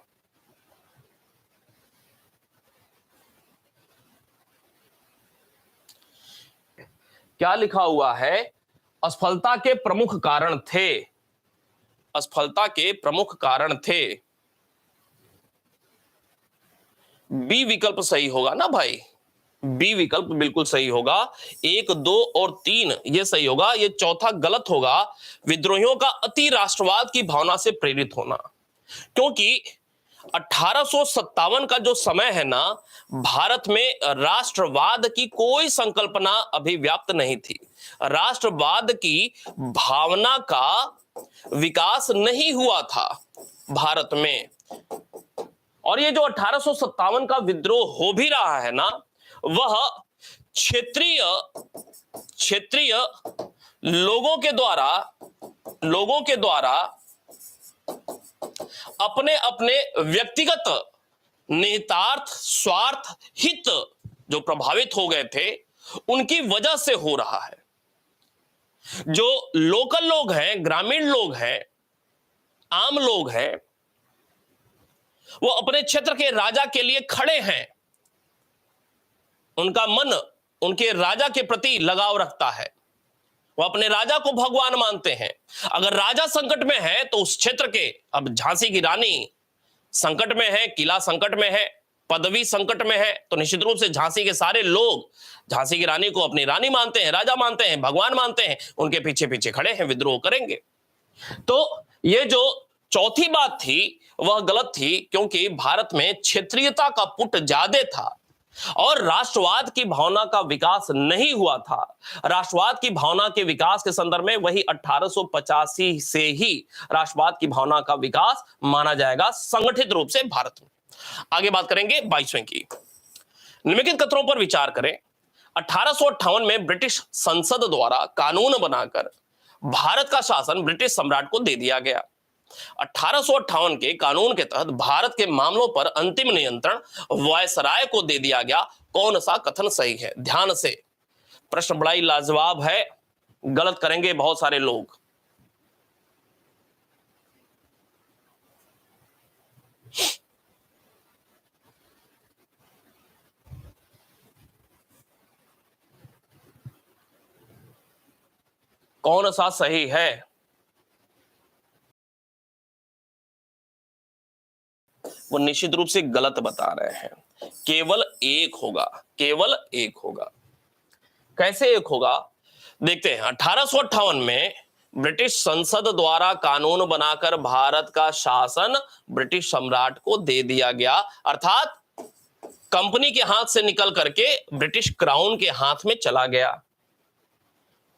क्या लिखा हुआ है? असफलता के प्रमुख कारण थे। असफलता के प्रमुख कारण थे। बी विकल्प सही होगा ना भाई? बी विकल्प बिल्कुल सही होगा। 1, 2 और 3 ये सही होगा। ये चौथा गलत होगा। विद्रोहियों का अति राष्ट्रवाद की भावना से प्रेरित होना, क्योंकि 1857 का जो समय है ना, भारत में राष्ट्रवाद की कोई संकल्पना अभी व्याप्त नहीं थी। राष्ट्रवाद की भावना का विकास नहीं हुआ था भारत में। और ये जो 1857 का विद्रोह हो भी रहा है ना, वह क्षेत्रीय लोगों के द्वारा अपने अपने व्यक्तिगत निहितार्थ, स्वार्थ, हित जो प्रभावित हो गए थे, उनकी वजह से हो रहा है। जो लोकल लोग हैं, ग्रामीण लोग हैं, आम लोग हैं, वो अपने क्षेत्र के राजा के लिए खड़े हैं। उनका मन उनके राजा के प्रति लगाव रखता है। वो अपने राजा को भगवान मानते हैं। अगर राजा संकट में है तो उस क्षेत्र के, अब झांसी की रानी संकट में है, किला संकट में है, पदवी संकट में है, तो निश्चित रूप से झांसी के सारे लोग झांसी की रानी को अपनी रानी मानते हैं, राजा मानते हैं, भगवान मानते हैं, उनके पीछे पीछे खड़े हैं, विद्रोह करेंगे। तो ये जो चौथी बात थी वह गलत थी, क्योंकि भारत में क्षेत्रीयता का पुट ज्यादा था और राष्ट्रवाद की भावना का विकास नहीं हुआ था। राष्ट्रवाद की भावना के विकास के संदर्भ में वही 1885 से ही राष्ट्रवाद की भावना का विकास माना जाएगा संगठित रूप से भारत में। आगे बात करेंगे 22वें की। निम्नलिखित कथनों पर विचार करें। 1858 में ब्रिटिश संसद द्वारा कानून बनाकर भारत का शासन ब्रिटिश सम्राट को दे दिया गया। 1858 के कानून के तहत भारत के मामलों पर अंतिम नियंत्रण वायसराय को दे दिया गया। कौन सा कथन सही है? ध्यान से, प्रश्न बड़ा ही लाजवाब है, गलत करेंगे बहुत सारे लोग। कौन सा सही है? वो निश्चित रूप से गलत बता रहे हैं। केवल एक होगा, केवल एक होगा। कैसे एक होगा? देखते हैं। 1858 में ब्रिटिश संसद द्वारा कानून बनाकर भारत का शासन ब्रिटिश सम्राट को दे दिया गया, अर्थात कंपनी के हाथ से निकल करके ब्रिटिश क्राउन के हाथ में चला गया।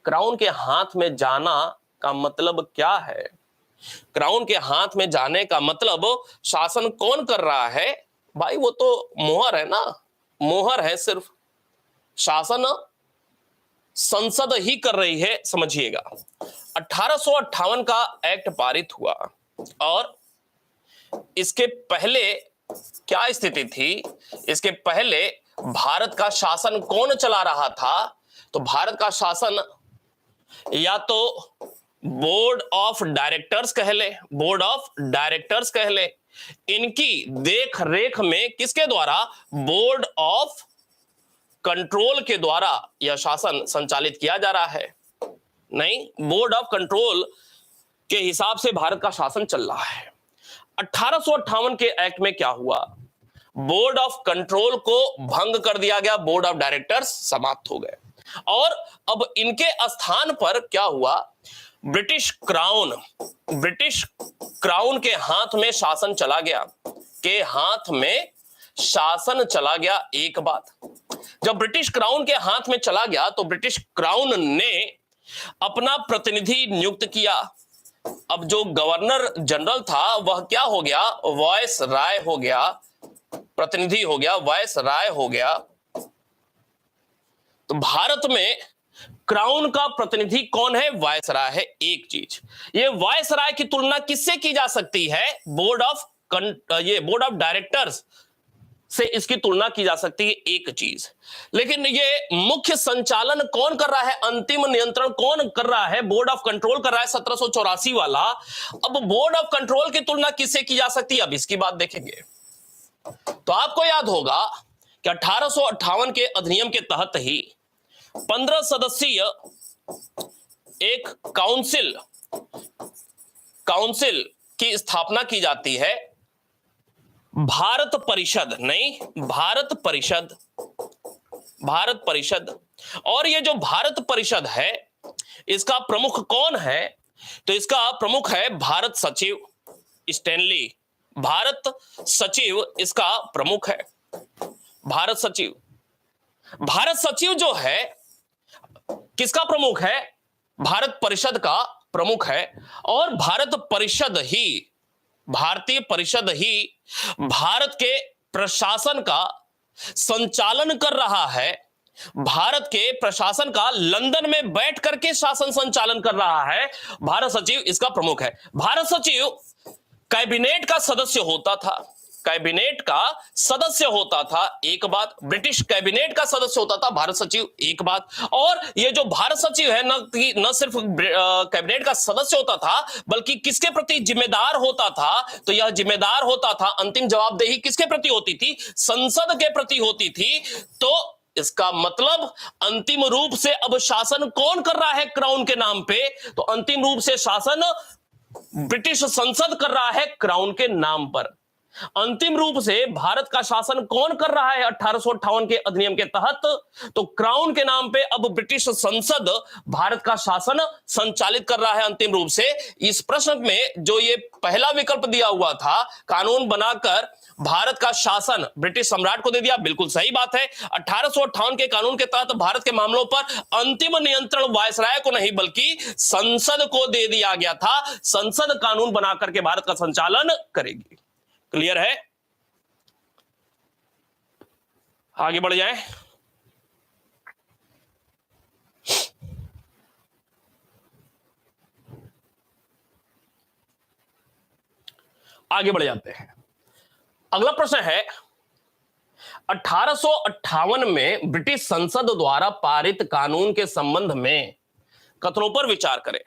क्राउन के हाथ में जाना का मतलब क्या है? क्राउन के हाथ में जाने का मतलब शासन कौन कर रहा है? भाई वो तो मोहर है ना, मोहर है सिर्फ, शासन संसद ही कर रही है, समझिएगा। 1858 का एक्ट पारित हुआ और इसके पहले क्या स्थिति थी? इसके पहले भारत का शासन कौन चला रहा था? तो भारत का शासन या तो बोर्ड ऑफ डायरेक्टर्स कह ले, बोर्ड ऑफ डायरेक्टर्स कह ले, इनकी देख रेख में किसके द्वारा? बोर्ड ऑफ कंट्रोल के द्वारा यह शासन संचालित किया जा रहा है। नहीं, बोर्ड ऑफ कंट्रोल के हिसाब से भारत का शासन चल रहा है। 1858 के एक्ट में क्या हुआ? बोर्ड ऑफ कंट्रोल को भंग कर दिया गया, बोर्ड ऑफ डायरेक्टर्स समाप्त हो गए और अब इनके स्थान पर क्या हुआ? ब्रिटिश क्राउन के हाथ में शासन चला गया, के हाथ में शासन चला गया। एक बात, जब ब्रिटिश क्राउन के हाथ में चला गया तो ब्रिटिश क्राउन ने अपना प्रतिनिधि नियुक्त किया। अब जो गवर्नर जनरल था वह क्या हो गया? वॉइस राय हो गया, प्रतिनिधि हो गया, वॉइस राय हो गया। तो भारत में क्राउन का प्रतिनिधि कौन है? वायसराय है। एक चीज, ये वायसराय की तुलना किससे की जा सकती है? बोर्ड ऑफ डायरेक्टर्स से इसकी तुलना की जा सकती है, एक चीज। लेकिन ये मुख्य संचालन कौन कर रहा है? अंतिम नियंत्रण कौन कर रहा है? बोर्ड ऑफ कंट्रोल कर रहा है, 1784 वाला। अब बोर्ड ऑफ कंट्रोल की तुलना किससे की जा सकती है? अब इसकी बात देखेंगे। तो आपको याद होगा कि 1858 के अधिनियम के तहत ही 15 सदस्यीय एक काउंसिल की स्थापना की जाती है। भारत परिषद नहीं, भारत परिषद। और ये जो भारत परिषद है इसका प्रमुख कौन है? तो इसका प्रमुख है भारत सचिव स्टैनली। भारत सचिव इसका प्रमुख है। भारत सचिव जो है किसका प्रमुख है? भारत परिषद का प्रमुख है। और भारतीय परिषद ही भारत के प्रशासन का संचालन कर रहा है। भारत के प्रशासन का लंदन में बैठ करके शासन संचालन कर रहा है। भारत सचिव इसका प्रमुख है। भारत सचिव कैबिनेट का सदस्य होता था, एक बात। ब्रिटिश कैबिनेट का सदस्य होता था भारत सचिव, एक बात। और ये जो भारत सचिव है न सिर्फ कैबिनेट का सदस्य होता था बल्कि किसके प्रति जिम्मेदार होता था? तो यह जिम्मेदार होता था, अंतिम जवाबदेही किसके प्रति होती थी? संसद के प्रति होती थी। तो इसका मतलब अंतिम रूप से अब शासन कौन कर रहा है क्राउन के नाम पे? तो अंतिम रूप से शासन ब्रिटिश संसद कर रहा है क्राउन के नाम पर। अंतिम रूप से भारत का शासन कौन कर रहा है 1858 के अधिनियम के तहत? तो क्राउन के नाम पे अब ब्रिटिश संसद भारत का शासन संचालित कर रहा है अंतिम रूप से। इस प्रश्न में जो ये पहला विकल्प दिया हुआ था, कानून बनाकर भारत का शासन ब्रिटिश सम्राट को दे दिया, बिल्कुल सही बात है। 1858 के कानून के तहत भारत के मामलों पर अंतिम नियंत्रण वायसराय को नहीं बल्कि संसद को दे दिया गया था। संसद कानून बना करके भारत का संचालन करेगी। क्लियर है? आगे बढ़ जाएं। आगे बढ़ जाते हैं। अगला प्रश्न है 1858 में ब्रिटिश संसद द्वारा पारित कानून के संबंध में कथनों पर विचार करें।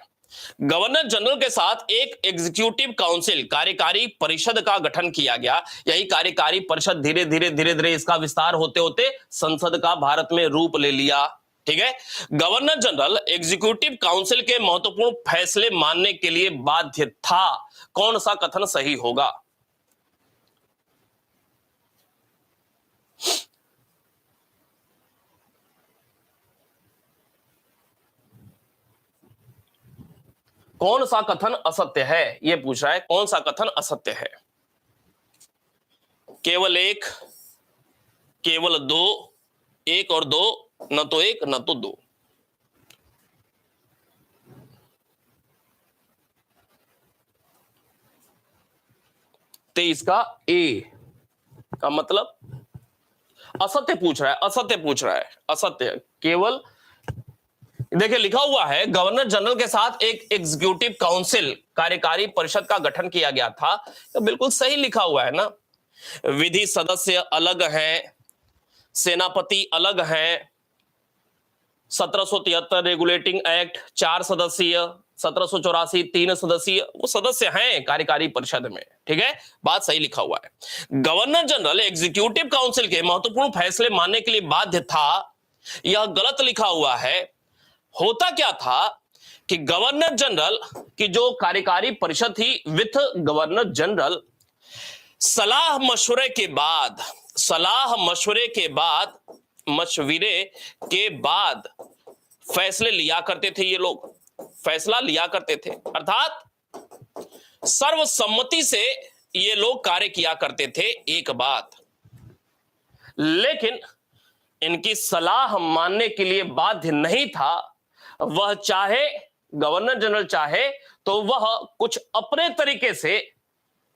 गवर्नर जनरल के साथ एक एग्जीक्यूटिव काउंसिल, कार्यकारी परिषद का गठन किया गया। यही कार्यकारी परिषद धीरे धीरे इसका विस्तार होते होते संसद का भारत में रूप ले लिया। ठीक है। गवर्नर जनरल एग्जीक्यूटिव काउंसिल के महत्वपूर्ण फैसले मानने के लिए बाध्य था। कौन सा कथन सही होगा? कौन सा कथन असत्य है? यह पूछ रहा है, कौन सा कथन असत्य है? केवल एक केवल दो, एक और दो, न तो एक न तो दो। 23 का ए का मतलब असत्य पूछ रहा है, असत्य पूछ रहा है, असत्य। केवल देखिए लिखा हुआ है गवर्नर जनरल के साथ एक एग्जीक्यूटिव काउंसिल कार्यकारी परिषद का गठन किया गया था, तो बिल्कुल सही लिखा हुआ है ना। विधि सदस्य अलग हैं, सेनापति अलग हैं। 1773 रेगुलेटिंग एक्ट 4 सदस्यीय, 1784 3 सदस्यीय, वो सदस्य हैं कार्यकारी परिषद में। ठीक है, बात सही लिखा हुआ है। गवर्नर जनरल एग्जीक्यूटिव काउंसिल के महत्वपूर्ण फैसले मानने के लिए बाध्य था, यह गलत लिखा हुआ है। होता क्या था कि गवर्नर जनरल की जो कार्यकारी परिषद थी विथ गवर्नर जनरल सलाह मशवरे के बाद फैसले लिया करते थे। ये लोग फैसला लिया करते थे, अर्थात सर्वसम्मति से ये लोग कार्य किया करते थे। एक बात, लेकिन इनकी सलाह मानने के लिए बाध्य नहीं था। वह चाहे, गवर्नर जनरल चाहे तो वह कुछ अपने तरीके से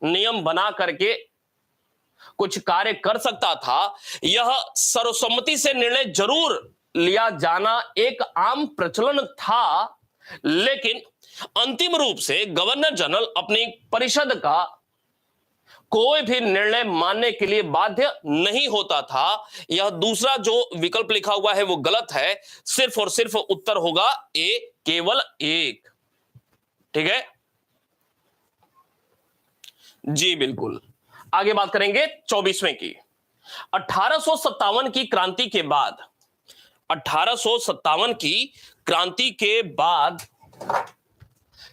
नियम बना करके कुछ कार्य कर सकता था। यह सर्वसम्मति से निर्णय जरूर लिया जाना एक आम प्रचलन था, लेकिन अंतिम रूप से गवर्नर जनरल अपनी परिषद का कोई भी निर्णय मानने के लिए बाध्य नहीं होता था। यह दूसरा जो विकल्प लिखा हुआ है वो गलत है। सिर्फ और सिर्फ उत्तर होगा ए, केवल एक। ठीक है जी, बिल्कुल। आगे बात करेंगे 24वें की। 1857 की क्रांति के बाद, 1857 की क्रांति के बाद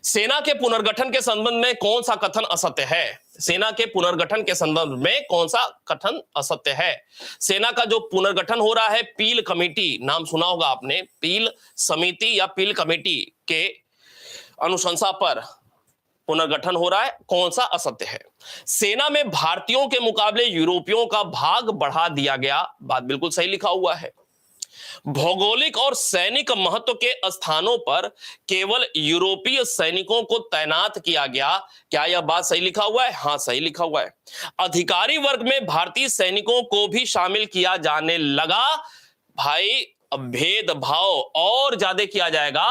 सेना के पुनर्गठन के संबंध में कौन सा कथन असत्य है? सेना के पुनर्गठन के संदर्भ में कौन सा कथन असत्य है? सेना का जो पुनर्गठन हो रहा है, पील कमेटी, नाम सुना होगा आपने, पील समिति या पील कमेटी के अनुशंसा पर पुनर्गठन हो रहा है, कौन सा असत्य है? सेना में भारतीयों के मुकाबले यूरोपियों का भाग बढ़ा दिया गया, बात बिल्कुल सही लिखा हुआ है। भौगोलिक और सैनिक महत्व के स्थानों पर केवल यूरोपीय सैनिकों को तैनात किया गया, क्या यह बात सही लिखा हुआ है? हाँ, सही लिखा हुआ है। अधिकारी वर्ग में भारतीय सैनिकों को भी शामिल किया जाने लगा। भाई अब भेदभाव और ज्यादा किया जाएगा।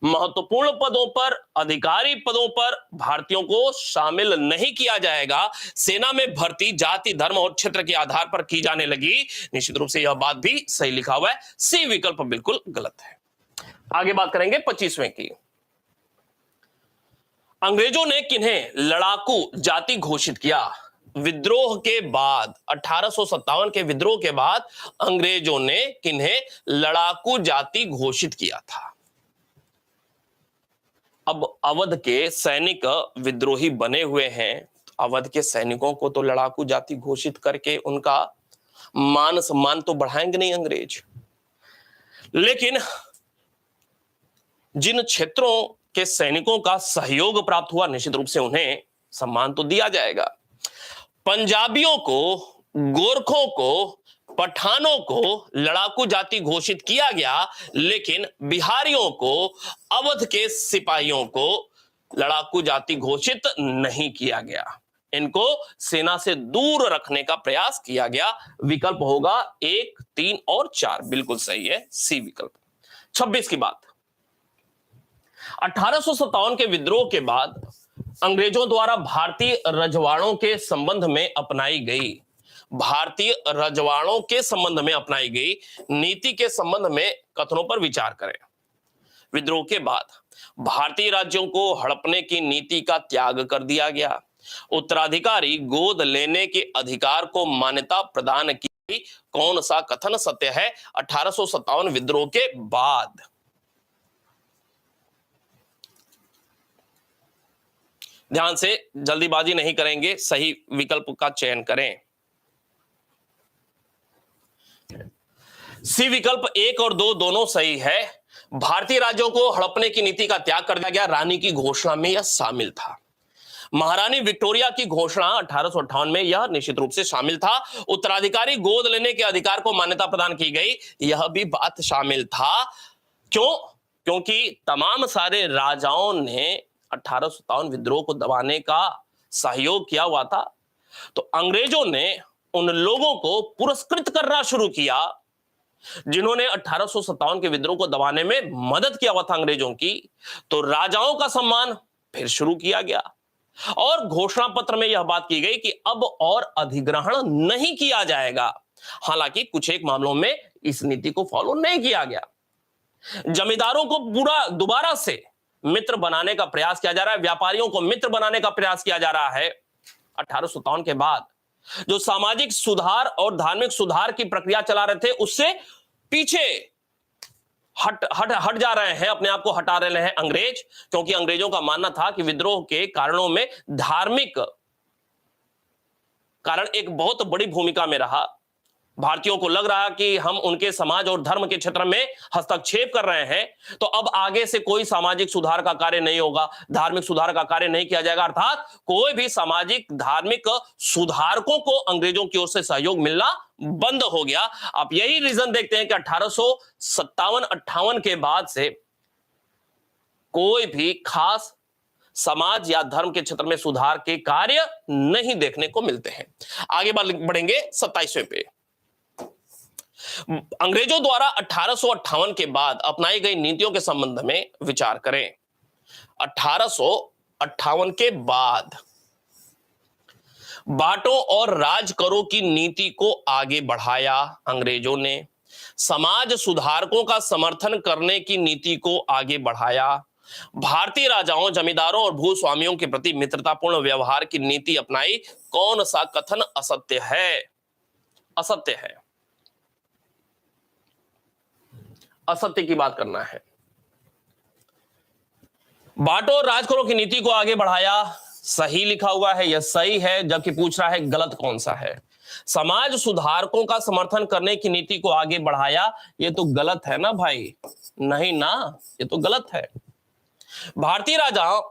महत्वपूर्ण पदों पर, अधिकारी पदों पर भारतीयों को शामिल नहीं किया जाएगा। सेना में भर्ती जाति, धर्म और क्षेत्र के आधार पर की जाने लगी। निश्चित रूप से यह बात भी सही लिखा हुआ है। सी विकल्प बिल्कुल गलत है। आगे बात करेंगे 25वें की। अंग्रेजों ने किन्हें लड़ाकू जाति घोषित किया? विद्रोह के बाद, 1857 के विद्रोह के बाद अंग्रेजों ने किन्हें लड़ाकू जाति घोषित किया था? अब अवध के सैनिक विद्रोही बने हुए हैं, अवध के सैनिकों को तो लड़ाकू जाति घोषित करके उनका मान सम्मान तो बढ़ाएंगे नहीं अंग्रेज, लेकिन जिन क्षेत्रों के सैनिकों का सहयोग प्राप्त हुआ निश्चित रूप से उन्हें सम्मान तो दिया जाएगा। पंजाबियों को, गोरखों को, पठानों को लड़ाकू जाति घोषित किया गया, लेकिन बिहारियों को, अवध के सिपाहियों को लड़ाकू जाति घोषित नहीं किया गया। इनको सेना से दूर रखने का प्रयास किया गया। विकल्प होगा 1, 3 और 4, बिल्कुल सही है, सी विकल्प। 26 की बात। 1857 के विद्रोह के बाद अंग्रेजों द्वारा भारतीय रजवाड़ों के संबंध में अपनाई गई, भारतीय रजवाड़ों के संबंध में अपनाई गई नीति के संबंध में कथनों पर विचार करें। विद्रोह के बाद भारतीय राज्यों को हड़पने की नीति का त्याग कर दिया गया। उत्तराधिकारी गोद लेने के अधिकार को मान्यता प्रदान की। कौन सा कथन सत्य है 1857 विद्रोह के बाद? ध्यान से, जल्दीबाजी नहीं करेंगे, सही विकल्प का चयन करें। सी विकल्प 1 और 2 दोनों सही है। भारतीय राज्यों को हड़पने की नीति का त्याग कर दिया गया, रानी की घोषणा में यह शामिल था। महारानी विक्टोरिया की घोषणा 1858 में यह निश्चित रूप से शामिल था। उत्तराधिकारी गोद लेने के अधिकार को मान्यता प्रदान की गई, यह भी बात शामिल था। क्यों? क्योंकि तमाम सारे राजाओं ने 1857 विद्रोह को दबाने का सहयोग किया हुआ था। तो अंग्रेजों ने उन लोगों को पुरस्कृत करना शुरू किया जिन्होंने 1857 के विद्रोह को दबाने में मदद किया हुआ था अंग्रेजों की। तो राजाओं का सम्मान फिर शुरू किया गया और घोषणा पत्र में यह बात की गई कि अब और अधिग्रहण नहीं किया जाएगा। हालांकि कुछ एक मामलों में इस नीति को फॉलो नहीं किया गया। जमींदारों को पूरा दोबारा से मित्र बनाने का प्रयास किया जा रहा है, व्यापारियों को मित्र बनाने का प्रयास किया जा रहा है। 1857 के बाद जो सामाजिक सुधार और धार्मिक सुधार की प्रक्रिया चला रहे थे उससे पीछे हट जा रहे हैं, अपने आप को हटा रहे हैं अंग्रेज, क्योंकि अंग्रेजों का मानना था कि विद्रोह के कारणों में धार्मिक कारण एक बहुत बड़ी भूमिका में रहा। भारतीयों को लग रहा कि हम उनके समाज और धर्म के क्षेत्र में हस्तक्षेप कर रहे हैं, तो अब आगे से कोई सामाजिक सुधार का कार्य नहीं होगा, धार्मिक सुधार का कार्य नहीं किया जाएगा। अर्थात कोई भी सामाजिक धार्मिक सुधारकों को अंग्रेजों की ओर से सहयोग मिलना बंद हो गया। आप यही रीजन देखते हैं कि 1857-58 के बाद से कोई भी खास समाज या धर्म के क्षेत्र में सुधार के कार्य नहीं देखने को मिलते हैं। आगे बढ़ेंगे 27वें पे। अंग्रेजों द्वारा 1858 के बाद अपनाई गई नीतियों के संबंध में विचार करें। 1858 के बाद बांटो और राज करो की नीति को आगे बढ़ाया अंग्रेजों ने। समाज सुधारकों का समर्थन करने की नीति को आगे बढ़ाया। भारतीय राजाओं, जमींदारों और भूस्वामियों के प्रति मित्रतापूर्ण व्यवहार की नीति अपनाई। कौन सा कथन असत्य है? असत्य है। असत्य की बात करना है। बांटो और राज करो की नीति को आगे बढ़ाया, सही लिखा हुआ है, यह सही है, जबकि पूछ रहा है गलत कौन सा है। समाज सुधारकों का समर्थन करने की नीति को आगे बढ़ाया, ये तो गलत है ना भाई, नहीं ना, ये तो गलत है। भारतीय राजाओं,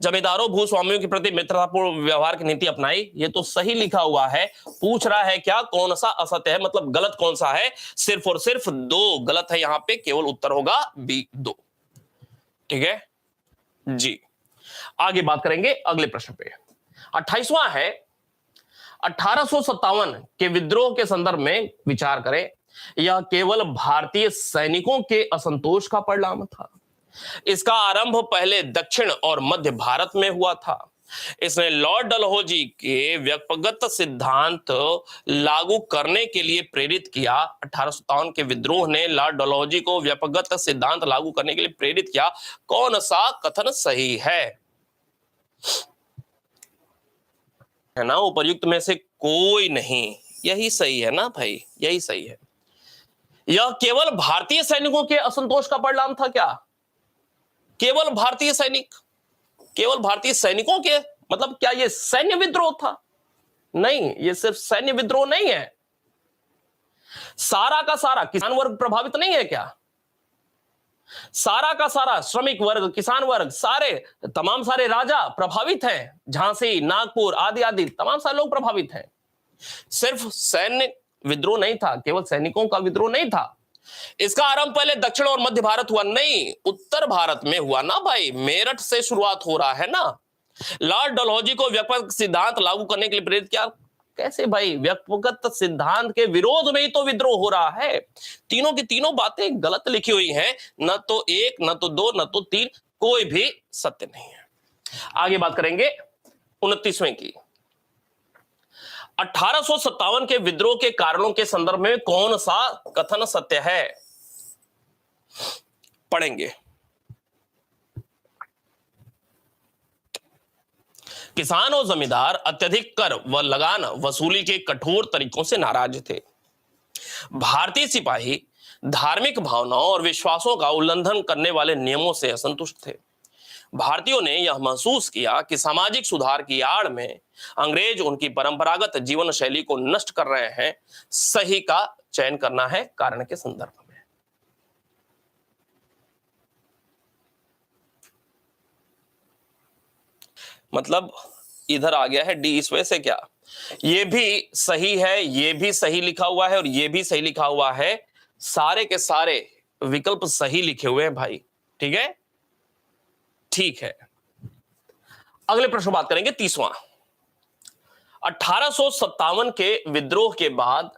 जमींदारों, भूस्वामियों के प्रति मित्रतापूर्ण व्यवहार की नीति अपनाई, ये तो सही लिखा हुआ है। पूछ रहा है क्या कौन सा असत्य है, मतलब गलत कौन सा है। सिर्फ और सिर्फ दो गलत है यहां पे, केवल उत्तर होगा बी 2। ठीक है जी। आगे बात करेंगे अगले प्रश्न पे। 28वां है, 1857 के विद्रोह के संदर्भ में विचार करें। यह केवल भारतीय सैनिकों के असंतोष का परिणाम था। इसका आरंभ पहले दक्षिण और मध्य भारत में हुआ था। इसने लॉर्ड डलहौजी के व्यक्तिगत सिद्धांत लागू करने के लिए प्रेरित किया। 1857 के विद्रोह ने लॉर्ड डलहौजी को व्यक्तिगत सिद्धांत लागू करने के लिए प्रेरित किया। कौन सा कथन सही है ना? उपर्युक्त में से कोई नहीं, यही सही है ना भाई, यही सही है। यह केवल भारतीय सैनिकों के असंतोष का परिणाम था क्या? केवल भारतीय सैनिक, केवल भारतीय सैनिकों के, मतलब क्या यह सैन्य विद्रोह था? नहीं, यह सिर्फ सैन्य विद्रोह नहीं है। सारा का सारा किसान वर्ग प्रभावित नहीं है क्या? सारा का सारा श्रमिक वर्ग, किसान वर्ग, सारे तमाम सारे राजा प्रभावित हैं। झांसी, नागपुर आदि आदि तमाम सारे लोग प्रभावित हैं। सिर्फ सैन्य विद्रोह नहीं था, केवल सैनिकों का विद्रोह नहीं था। इसका आरंभ पहले दक्षिण और मध्य भारत हुआ, नहीं उत्तर भारत में हुआ ना भाई, मेरठ से शुरुआत हो रहा है ना। लॉर्ड डलहौजी को व्यक्तिगत सिद्धांत लागू करने के लिए प्रेरित किया। कैसे भाई? व्यक्तिगत सिद्धांत के विरोध में ही तो विद्रोह हो रहा है। तीनों की तीनों बातें गलत लिखी हुई हैं, न तो एक, न तो दो, न तो तीन, कोई भी सत्य नहीं है। आगे बात करेंगे 29वें की। 1857 के विद्रोह के कारणों के संदर्भ में कौन सा कथन सत्य है? पढ़ेंगे। किसान और जमींदार अत्यधिक कर व लगान वसूली के कठोर तरीकों से नाराज थे। भारतीय सिपाही धार्मिक भावनाओं और विश्वासों का उल्लंघन करने वाले नियमों से असंतुष्ट थे। भारतीयों ने यह महसूस किया कि सामाजिक सुधार की आड़ में अंग्रेज उनकी परंपरागत जीवन शैली को नष्ट कर रहे हैं। सही का चयन करना है कारण के संदर्भ में। मतलब इधर आ गया है डी, इस वजह से क्या, ये भी सही है, ये भी सही लिखा हुआ है और ये भी सही लिखा हुआ है, सारे के सारे विकल्प सही लिखे हुए हैं भाई। ठीक है, ठीक है। अगले प्रश्न बात करेंगे 30वां। 1857 के विद्रोह के बाद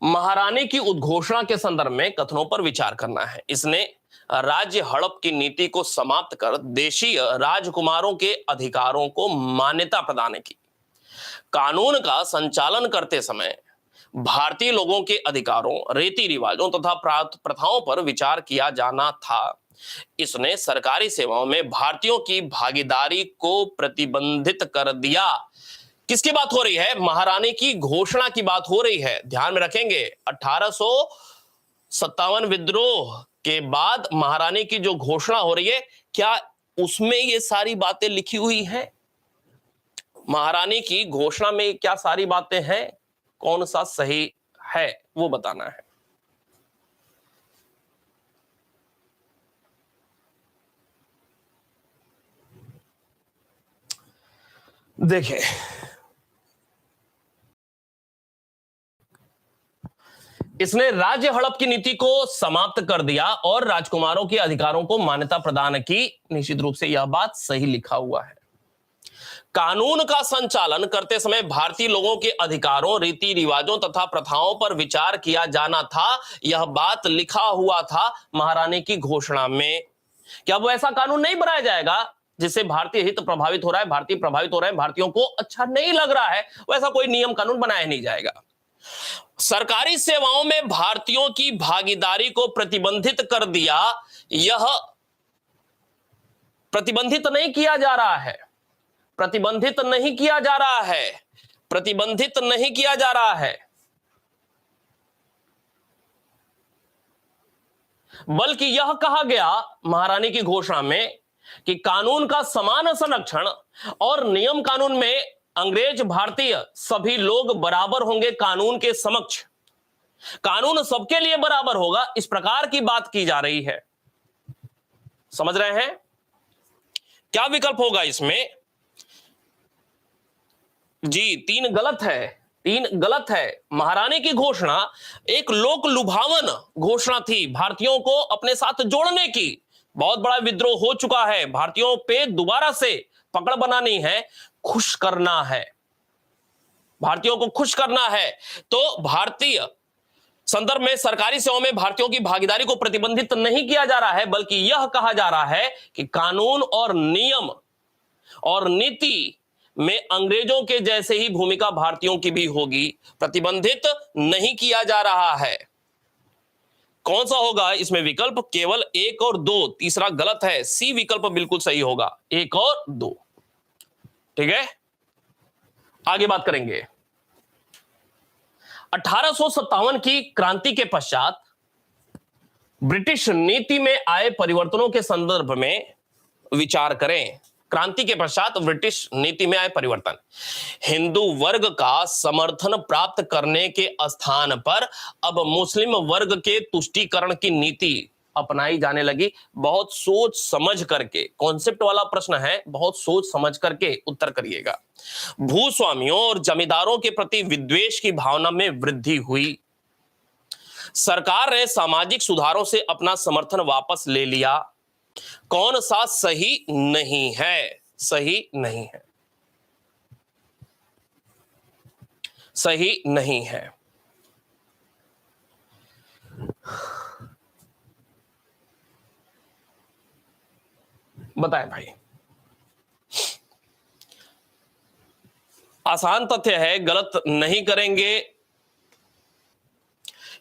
महारानी की उद्घोषणा के संदर्भ में कथनों पर विचार करना है। इसने राज्य हड़प की नीति को समाप्त कर देशीय राजकुमारों के अधिकारों को मान्यता प्रदान की। कानून का संचालन करते समय भारतीय लोगों के अधिकारों, रीति रिवाजों तथा प्रथाओं पर विचार किया जाना था। इसने सरकारी सेवाओं में भारतीयों की भागीदारी को प्रतिबंधित कर दिया। किसकी बात हो रही है? महारानी की घोषणा की बात हो रही है, ध्यान में रखेंगे। 1857 विद्रोह के बाद महारानी की जो घोषणा हो रही है, क्या उसमें ये सारी बातें लिखी हुई हैं? महारानी की घोषणा में क्या सारी बातें हैं? कौन सा सही है वो बताना है। देखिए, इसने राज्य हड़प की नीति को समाप्त कर दिया और राजकुमारों के अधिकारों को मान्यता प्रदान की। निश्चित रूप से यह बात सही लिखा हुआ है। कानून का संचालन करते समय भारतीय लोगों के अधिकारों, रीति रिवाजों तथा प्रथाओं पर विचार किया जाना था, यह बात लिखा हुआ था महारानी की घोषणा में। क्या वो ऐसा कानून नहीं बनाया जाएगा जिससे भारतीय हित प्रभावित हो रहा है, भारतीय प्रभावित हो रहे हैं, भारतीयों को अच्छा नहीं लग रहा है, वैसा कोई नियम कानून बनाया नहीं जाएगा। सरकारी सेवाओं में भारतीयों की भागीदारी को प्रतिबंधित कर दिया, यह प्रतिबंधित नहीं किया जा रहा है, प्रतिबंधित नहीं किया जा रहा है, प्रतिबंधित नहीं किया जा रहा है, बल्कि यह कहा गया महारानी की घोषणा में कि कानून का समान संरक्षण और नियम कानून में अंग्रेज भारतीय सभी लोग बराबर होंगे कानून के समक्ष, कानून सबके लिए बराबर होगा, इस प्रकार की बात की जा रही है। समझ रहे हैं? क्या विकल्प होगा इसमें? जी, 3 गलत है, 3 गलत है। महारानी की घोषणा एक लोक लुभावन घोषणा थी, भारतीयों को अपने साथ जोड़ने की। बहुत बड़ा विद्रोह हो चुका है, भारतीयों पे दोबारा से पकड़ बनानी है, खुश करना है, भारतीयों को खुश करना है। तो भारतीय संदर्भ में सरकारी सेवाओं में भारतीयों की भागीदारी को प्रतिबंधित नहीं किया जा रहा है, बल्कि यह कहा जा रहा है कि कानून और नियम और नीति में अंग्रेजों के जैसे ही भूमिका भारतीयों की भी होगी, प्रतिबंधित नहीं किया जा रहा है। कौन सा होगा इसमें विकल्प? केवल 1 और 2, तीसरा गलत है। सी विकल्प बिल्कुल सही होगा, 1 और 2। ठीक है, आगे बात करेंगे। 1857 की क्रांति के पश्चात ब्रिटिश नीति में आए परिवर्तनों के संदर्भ में विचार करें। क्रांति के पश्चात ब्रिटिश नीति में आए परिवर्तन, हिंदू वर्ग का समर्थन प्राप्त करने के स्थान पर अब मुस्लिम वर्ग के तुष्टीकरण की नीति अपनाई जाने लगी। बहुत सोच समझ करके, कॉन्सेप्ट वाला प्रश्न है, बहुत सोच समझ करके उत्तर करिएगा। भूस्वामियों और जमींदारों के प्रति विद्वेष की भावना में वृद्धि हुई। सरकार ने सामाजिक सुधारों से अपना समर्थन वापस ले लिया। कौन सा सही नहीं है? सही नहीं है, सही नहीं है। बताएं भाई। आसान तथ्य है, गलत नहीं करेंगे।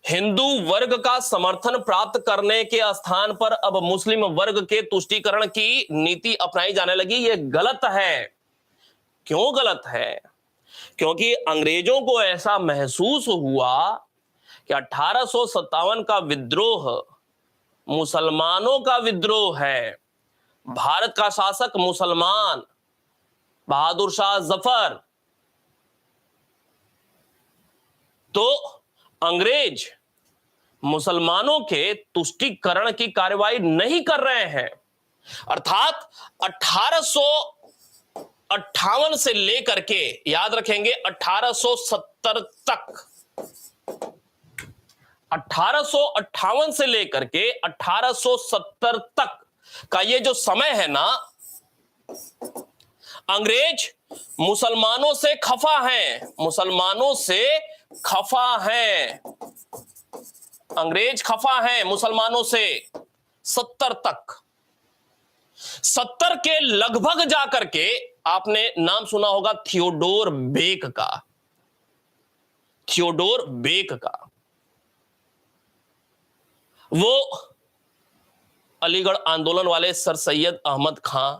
हिंदू वर्ग का समर्थन प्राप्त करने के स्थान पर अब मुस्लिम वर्ग के तुष्टीकरण की नीति अपनाई जाने लगी, यह गलत है। क्यों गलत है? क्योंकि अंग्रेजों को ऐसा महसूस हुआ कि 1857 का विद्रोह मुसलमानों का विद्रोह है। भारत का शासक मुसलमान बहादुर शाह जफर, तो अंग्रेज मुसलमानों के तुष्टीकरण की कार्रवाई नहीं कर रहे हैं। अर्थात 1858 से लेकर के, याद रखेंगे, 1870 तक, 1858 से लेकर के 1870 तक का ये जो समय है ना, अंग्रेज मुसलमानों से खफा हैं, मुसलमानों से खफा हैं, अंग्रेज खफा हैं मुसलमानों से 70 तक। 70 के लगभग जाकर के आपने नाम सुना होगा थियोडोर बेक का, थियोडोर बेक का। वो अलीगढ़ आंदोलन वाले सर सैयद अहमद खां,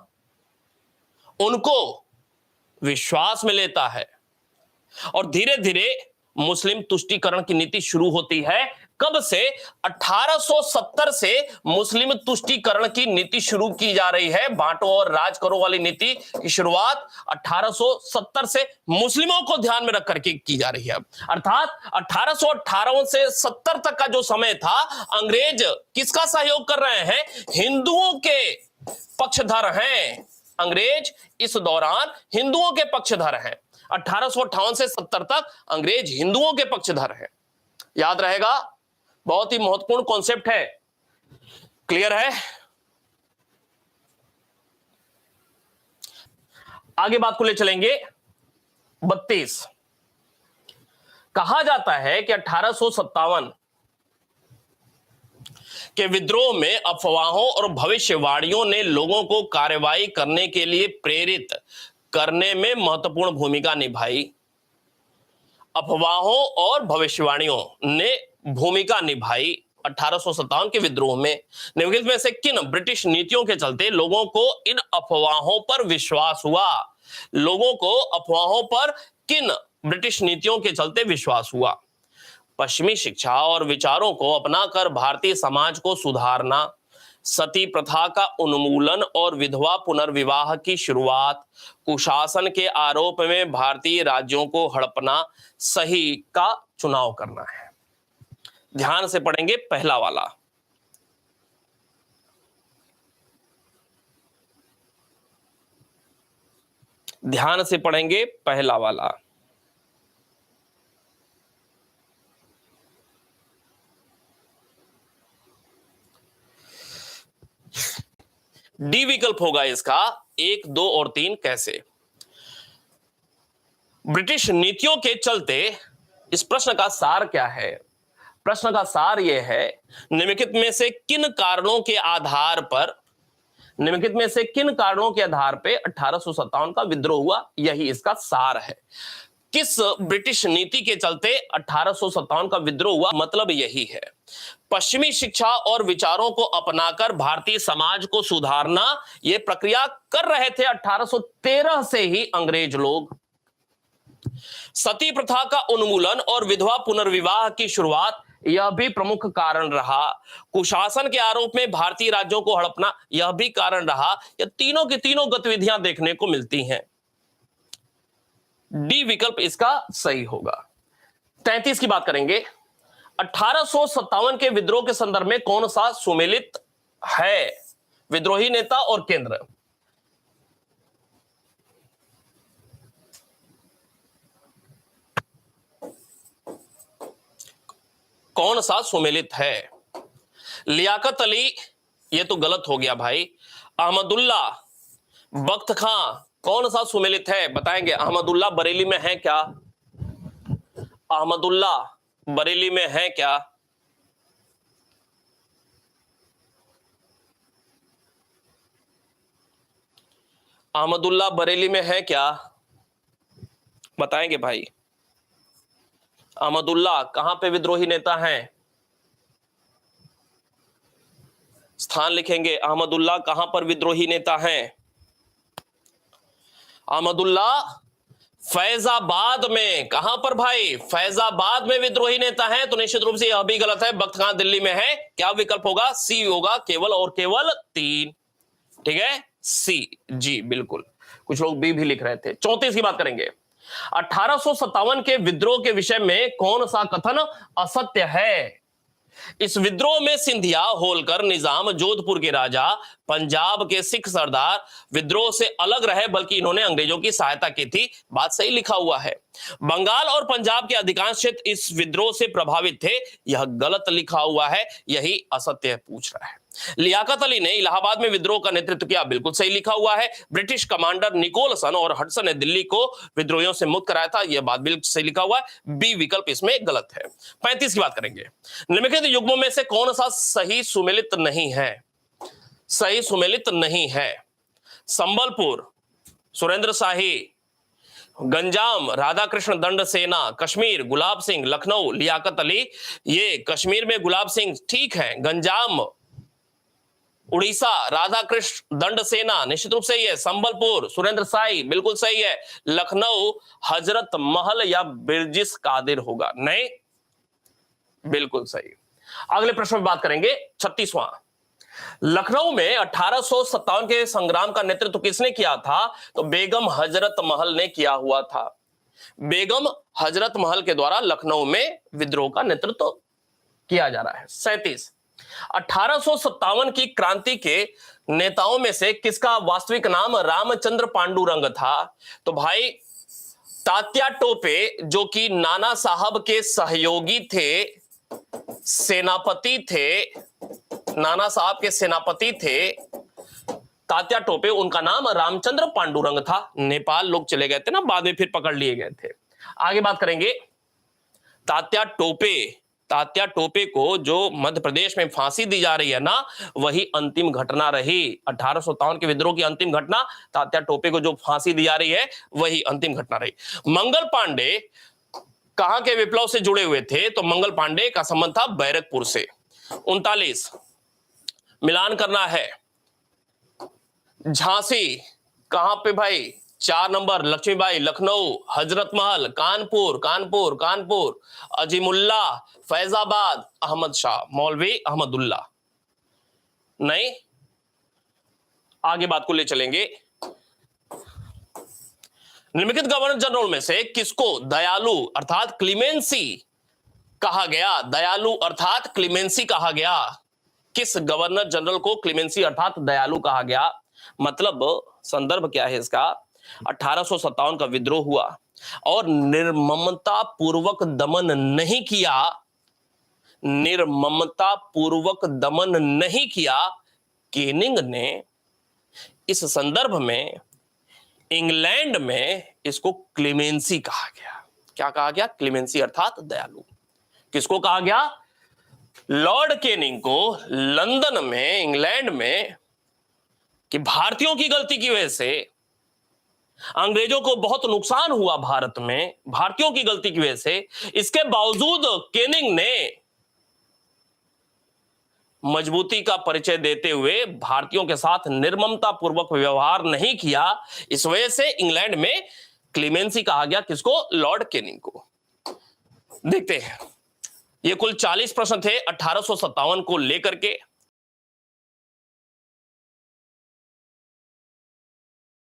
उनको विश्वास में लेता है और धीरे धीरे मुस्लिम तुष्टीकरण की नीति शुरू होती है। कब से? 1870 से मुस्लिम तुष्टीकरण की नीति शुरू की जा रही है। बांटो और राज करो वाली नीति की शुरुआत 1870 से मुस्लिमों को ध्यान में रख करके की जा रही है। अर्थात 1858 से 70 तक का जो समय था, अंग्रेज किसका सहयोग कर रहे हैं? हिंदुओं के पक्षधर हैं। अंग्रेज इस दौरान हिंदुओं के पक्षधर हैं। 1858 से 70 तक अंग्रेज हिंदुओं के पक्षधर हैं। याद रहेगा, बहुत ही महत्वपूर्ण कॉन्सेप्ट है। क्लियर है? आगे बात को ले चलेंगे। 32 कहा जाता है कि 1857 के विद्रोह में अफवाहों और भविष्यवाणियों ने लोगों को कार्रवाई करने के लिए प्रेरित करने में महत्वपूर्ण भूमिका निभाई। अफवाहों और भविष्यवाणियों ने भूमिका निभाई 1857 के विद्रोह में। निम्नलिखित में से किन ब्रिटिश नीतियों के चलते लोगों को इन अफवाहों पर विश्वास हुआ? लोगों को अफवाहों पर किन ब्रिटिश नीतियों के चलते विश्वास हुआ? पश्चिमी शिक्षा और विचारों को अपनाकर भारतीय समाज को सुधारना, सती प्रथा का उन्मूलन और विधवा पुनर्विवाह की शुरुआत, कुशासन के आरोप में भारतीय राज्यों को हड़पना, सही का चुनाव करना है। ध्यान से पढ़ेंगे पहला वाला। ध्यान से पढ़ेंगे पहला वाला। डी विकल्प होगा इसका 1, 2 और 3। कैसे? ब्रिटिश नीतियों के चलते, इस प्रश्न का सार क्या है? प्रश्न का सार यह है, निम्नलिखित में से किन कारणों के आधार पर, निम्नलिखित में से किन कारणों के आधार पे 1857 का विद्रोह हुआ? यही इसका सार है। किस ब्रिटिश नीति के चलते 1857 का विद्रोह हुआ? मतलब यही है, पश्चिमी शिक्षा और विचारों को अपनाकर भारतीय समाज को सुधारना। यह प्रक्रिया कर रहे थे 1813 से ही अंग्रेज लोग। सती प्रथा का उन्मूलन और विधवा पुनर्विवाह की शुरुआत, यह भी प्रमुख कारण रहा। कुशासन के आरोप में भारतीय राज्यों को हड़पना, यह भी कारण रहा। यह तीनों की तीनों गतिविधियां देखने को मिलती हैं। डी विकल्प इसका सही होगा। 33 की बात करेंगे। 1857 के विद्रोह के संदर्भ में कौन सा सुमेलित है? विद्रोही नेता और केंद्र। कौन सा सुमेलित है? लियाकत अली, ये तो गलत हो गया भाई। अहमदुल्ला, बख्त खां, कौन सा सुमेलित है? बताएंगे। अहमदुल्ला बरेली में है क्या? अहमदुल्ला बरेली में है क्या? अहमदुल्ला बरेली में है क्या? बताएंगे भाई। अहमदुल्ला कहां पे विद्रोही नेता हैं? स्थान लिखेंगे। अहमदुल्ला कहां पर विद्रोही नेता हैं? अहमदुल्ला फैजाबाद में। कहां पर भाई? फैजाबाद में विद्रोही नेता हैं। तो निश्चित रूप से यह भी गलत है। बख्त खां दिल्ली में है। क्या विकल्प होगा? सी होगा, केवल और केवल 3। ठीक है, सी। जी बिल्कुल, कुछ लोग बी भी लिख रहे थे। 34 की बात करेंगे। 1857 के विद्रोह के विषय में कौन सा कथन असत्य है? इस विद्रोह में सिंधिया, होलकर, निजाम, जोधपुर के राजा, पंजाब के सिख सरदार विद्रोह से अलग रहे, बल्कि इन्होंने अंग्रेजों की सहायता की थी। बात सही लिखा हुआ है। बंगाल और पंजाब के अधिकांश क्षेत्र इस विद्रोह से प्रभावित थे, यह गलत लिखा हुआ है, यही असत्य पूछ रहा है। लियाकत अली ने इलाहाबाद में विद्रोह का नेतृत्व किया, बिल्कुल सही लिखा हुआ है। ब्रिटिश कमांडर निकोलसन और हडसन ने दिल्ली को विद्रोहियों से मुक्त कराया था, यह बात बिल्कुल सही लिखा हुआ है। बी विकल्प इसमें गलत है। 35 की बात करेंगे। निम्नलिखित युग्मों में से कौन सा सही सुमेलित नहीं है? सही सुमेलित नहीं है। संबलपुर, सुरेंद्र शाही, गंजाम, राधाकृष्ण दंड सेना, कश्मीर, गुलाब सिंह, लखनऊ, लियाकत अली। ये कश्मीर में गुलाब सिंह ठीक है, गंजाम उड़ीसा, राधाकृष्ण दंड सेना निश्चित रूप से ही है, संबलपुर सुरेंद्र शाही बिल्कुल सही है, लखनऊ हजरत महल या बिरजिस कादिर होगा, नहीं बिल्कुल सही। अगले प्रश्न में बात करेंगे 36वां। लखनऊ में 1857 के संग्राम का नेतृत्व किसने किया था? तो बेगम हजरत महल ने किया हुआ था। बेगम हजरत महल के द्वारा लखनऊ में विद्रोह का नेतृत्व किया जा रहा है। 37 1857 की क्रांति के नेताओं में से किसका वास्तविक नाम रामचंद्र पांडुरंग था? तो भाई तात्या टोपे, जो कि नाना साहब के सहयोगी थे, सेनापति थे, नाना साहब के सेनापति थे तात्या टोपे, उनका नाम रामचंद्र पांडुरंग था। नेपाल लोग चले गए थे ना, बाद में फिर पकड़ लिए गए थे। आगे बात करेंगे। तात्या टोपे को जो मध्य प्रदेश में फांसी दी जा रही है ना, वही अंतिम घटना रही। 1857 के विद्रोह की अंतिम घटना, तात्या टोपे को जो फांसी दी जा रही है, वही अंतिम घटना रही। मंगल पांडे कहां के विप्लव से जुड़े हुए थे? तो मंगल पांडे का संबंध था बैरकपुर से। 39 मिलान करना है। झांसी कहां पे भाई? 4 नंबर लक्ष्मीबाई, लखनऊ, हजरत महल, कानपुर, अजीमुल्ला, फैजाबाद, अहमद शाह, मौलवी अहमदुल्ला, नहीं। आगे बात को ले चलेंगे। निम्नलिखित गवर्नर जनरल में से किसको दयालु अर्थात क्लीमेंसी कहा गया? दयालु अर्थात क्लीमेंसी कहा गया। किस गवर्नर जनरल को क्लीमेंसी अर्थात दयालु कहा गया? मतलब संदर्भ क्या है इसका? 1857 का विद्रोह हुआ और निर्ममता पूर्वक दमन नहीं किया, केनिंग ने इस संदर्भ में इंग्लैंड में इसको क्लेमेंसी कहा गया। क्या कहा गया? क्लेमेंसी अर्थात दयालु। किसको कहा गया? लॉर्ड केनिंग को लंदन में, इंग्लैंड में, कि भारतीयों की गलती की वजह से अंग्रेजों को बहुत नुकसान हुआ भारत में, भारतीयों की गलती की वजह से। इसके बावजूद केनिंग ने मजबूती का परिचय देते हुए भारतीयों के साथ निर्ममता पूर्वक व्यवहार नहीं किया। इस वजह से इंग्लैंड में क्लीमेंसी कहा गया। किसको? लॉर्ड केनिंग को। देखते हैं, ये कुल 40 प्रश्न थे 1857 को लेकर के।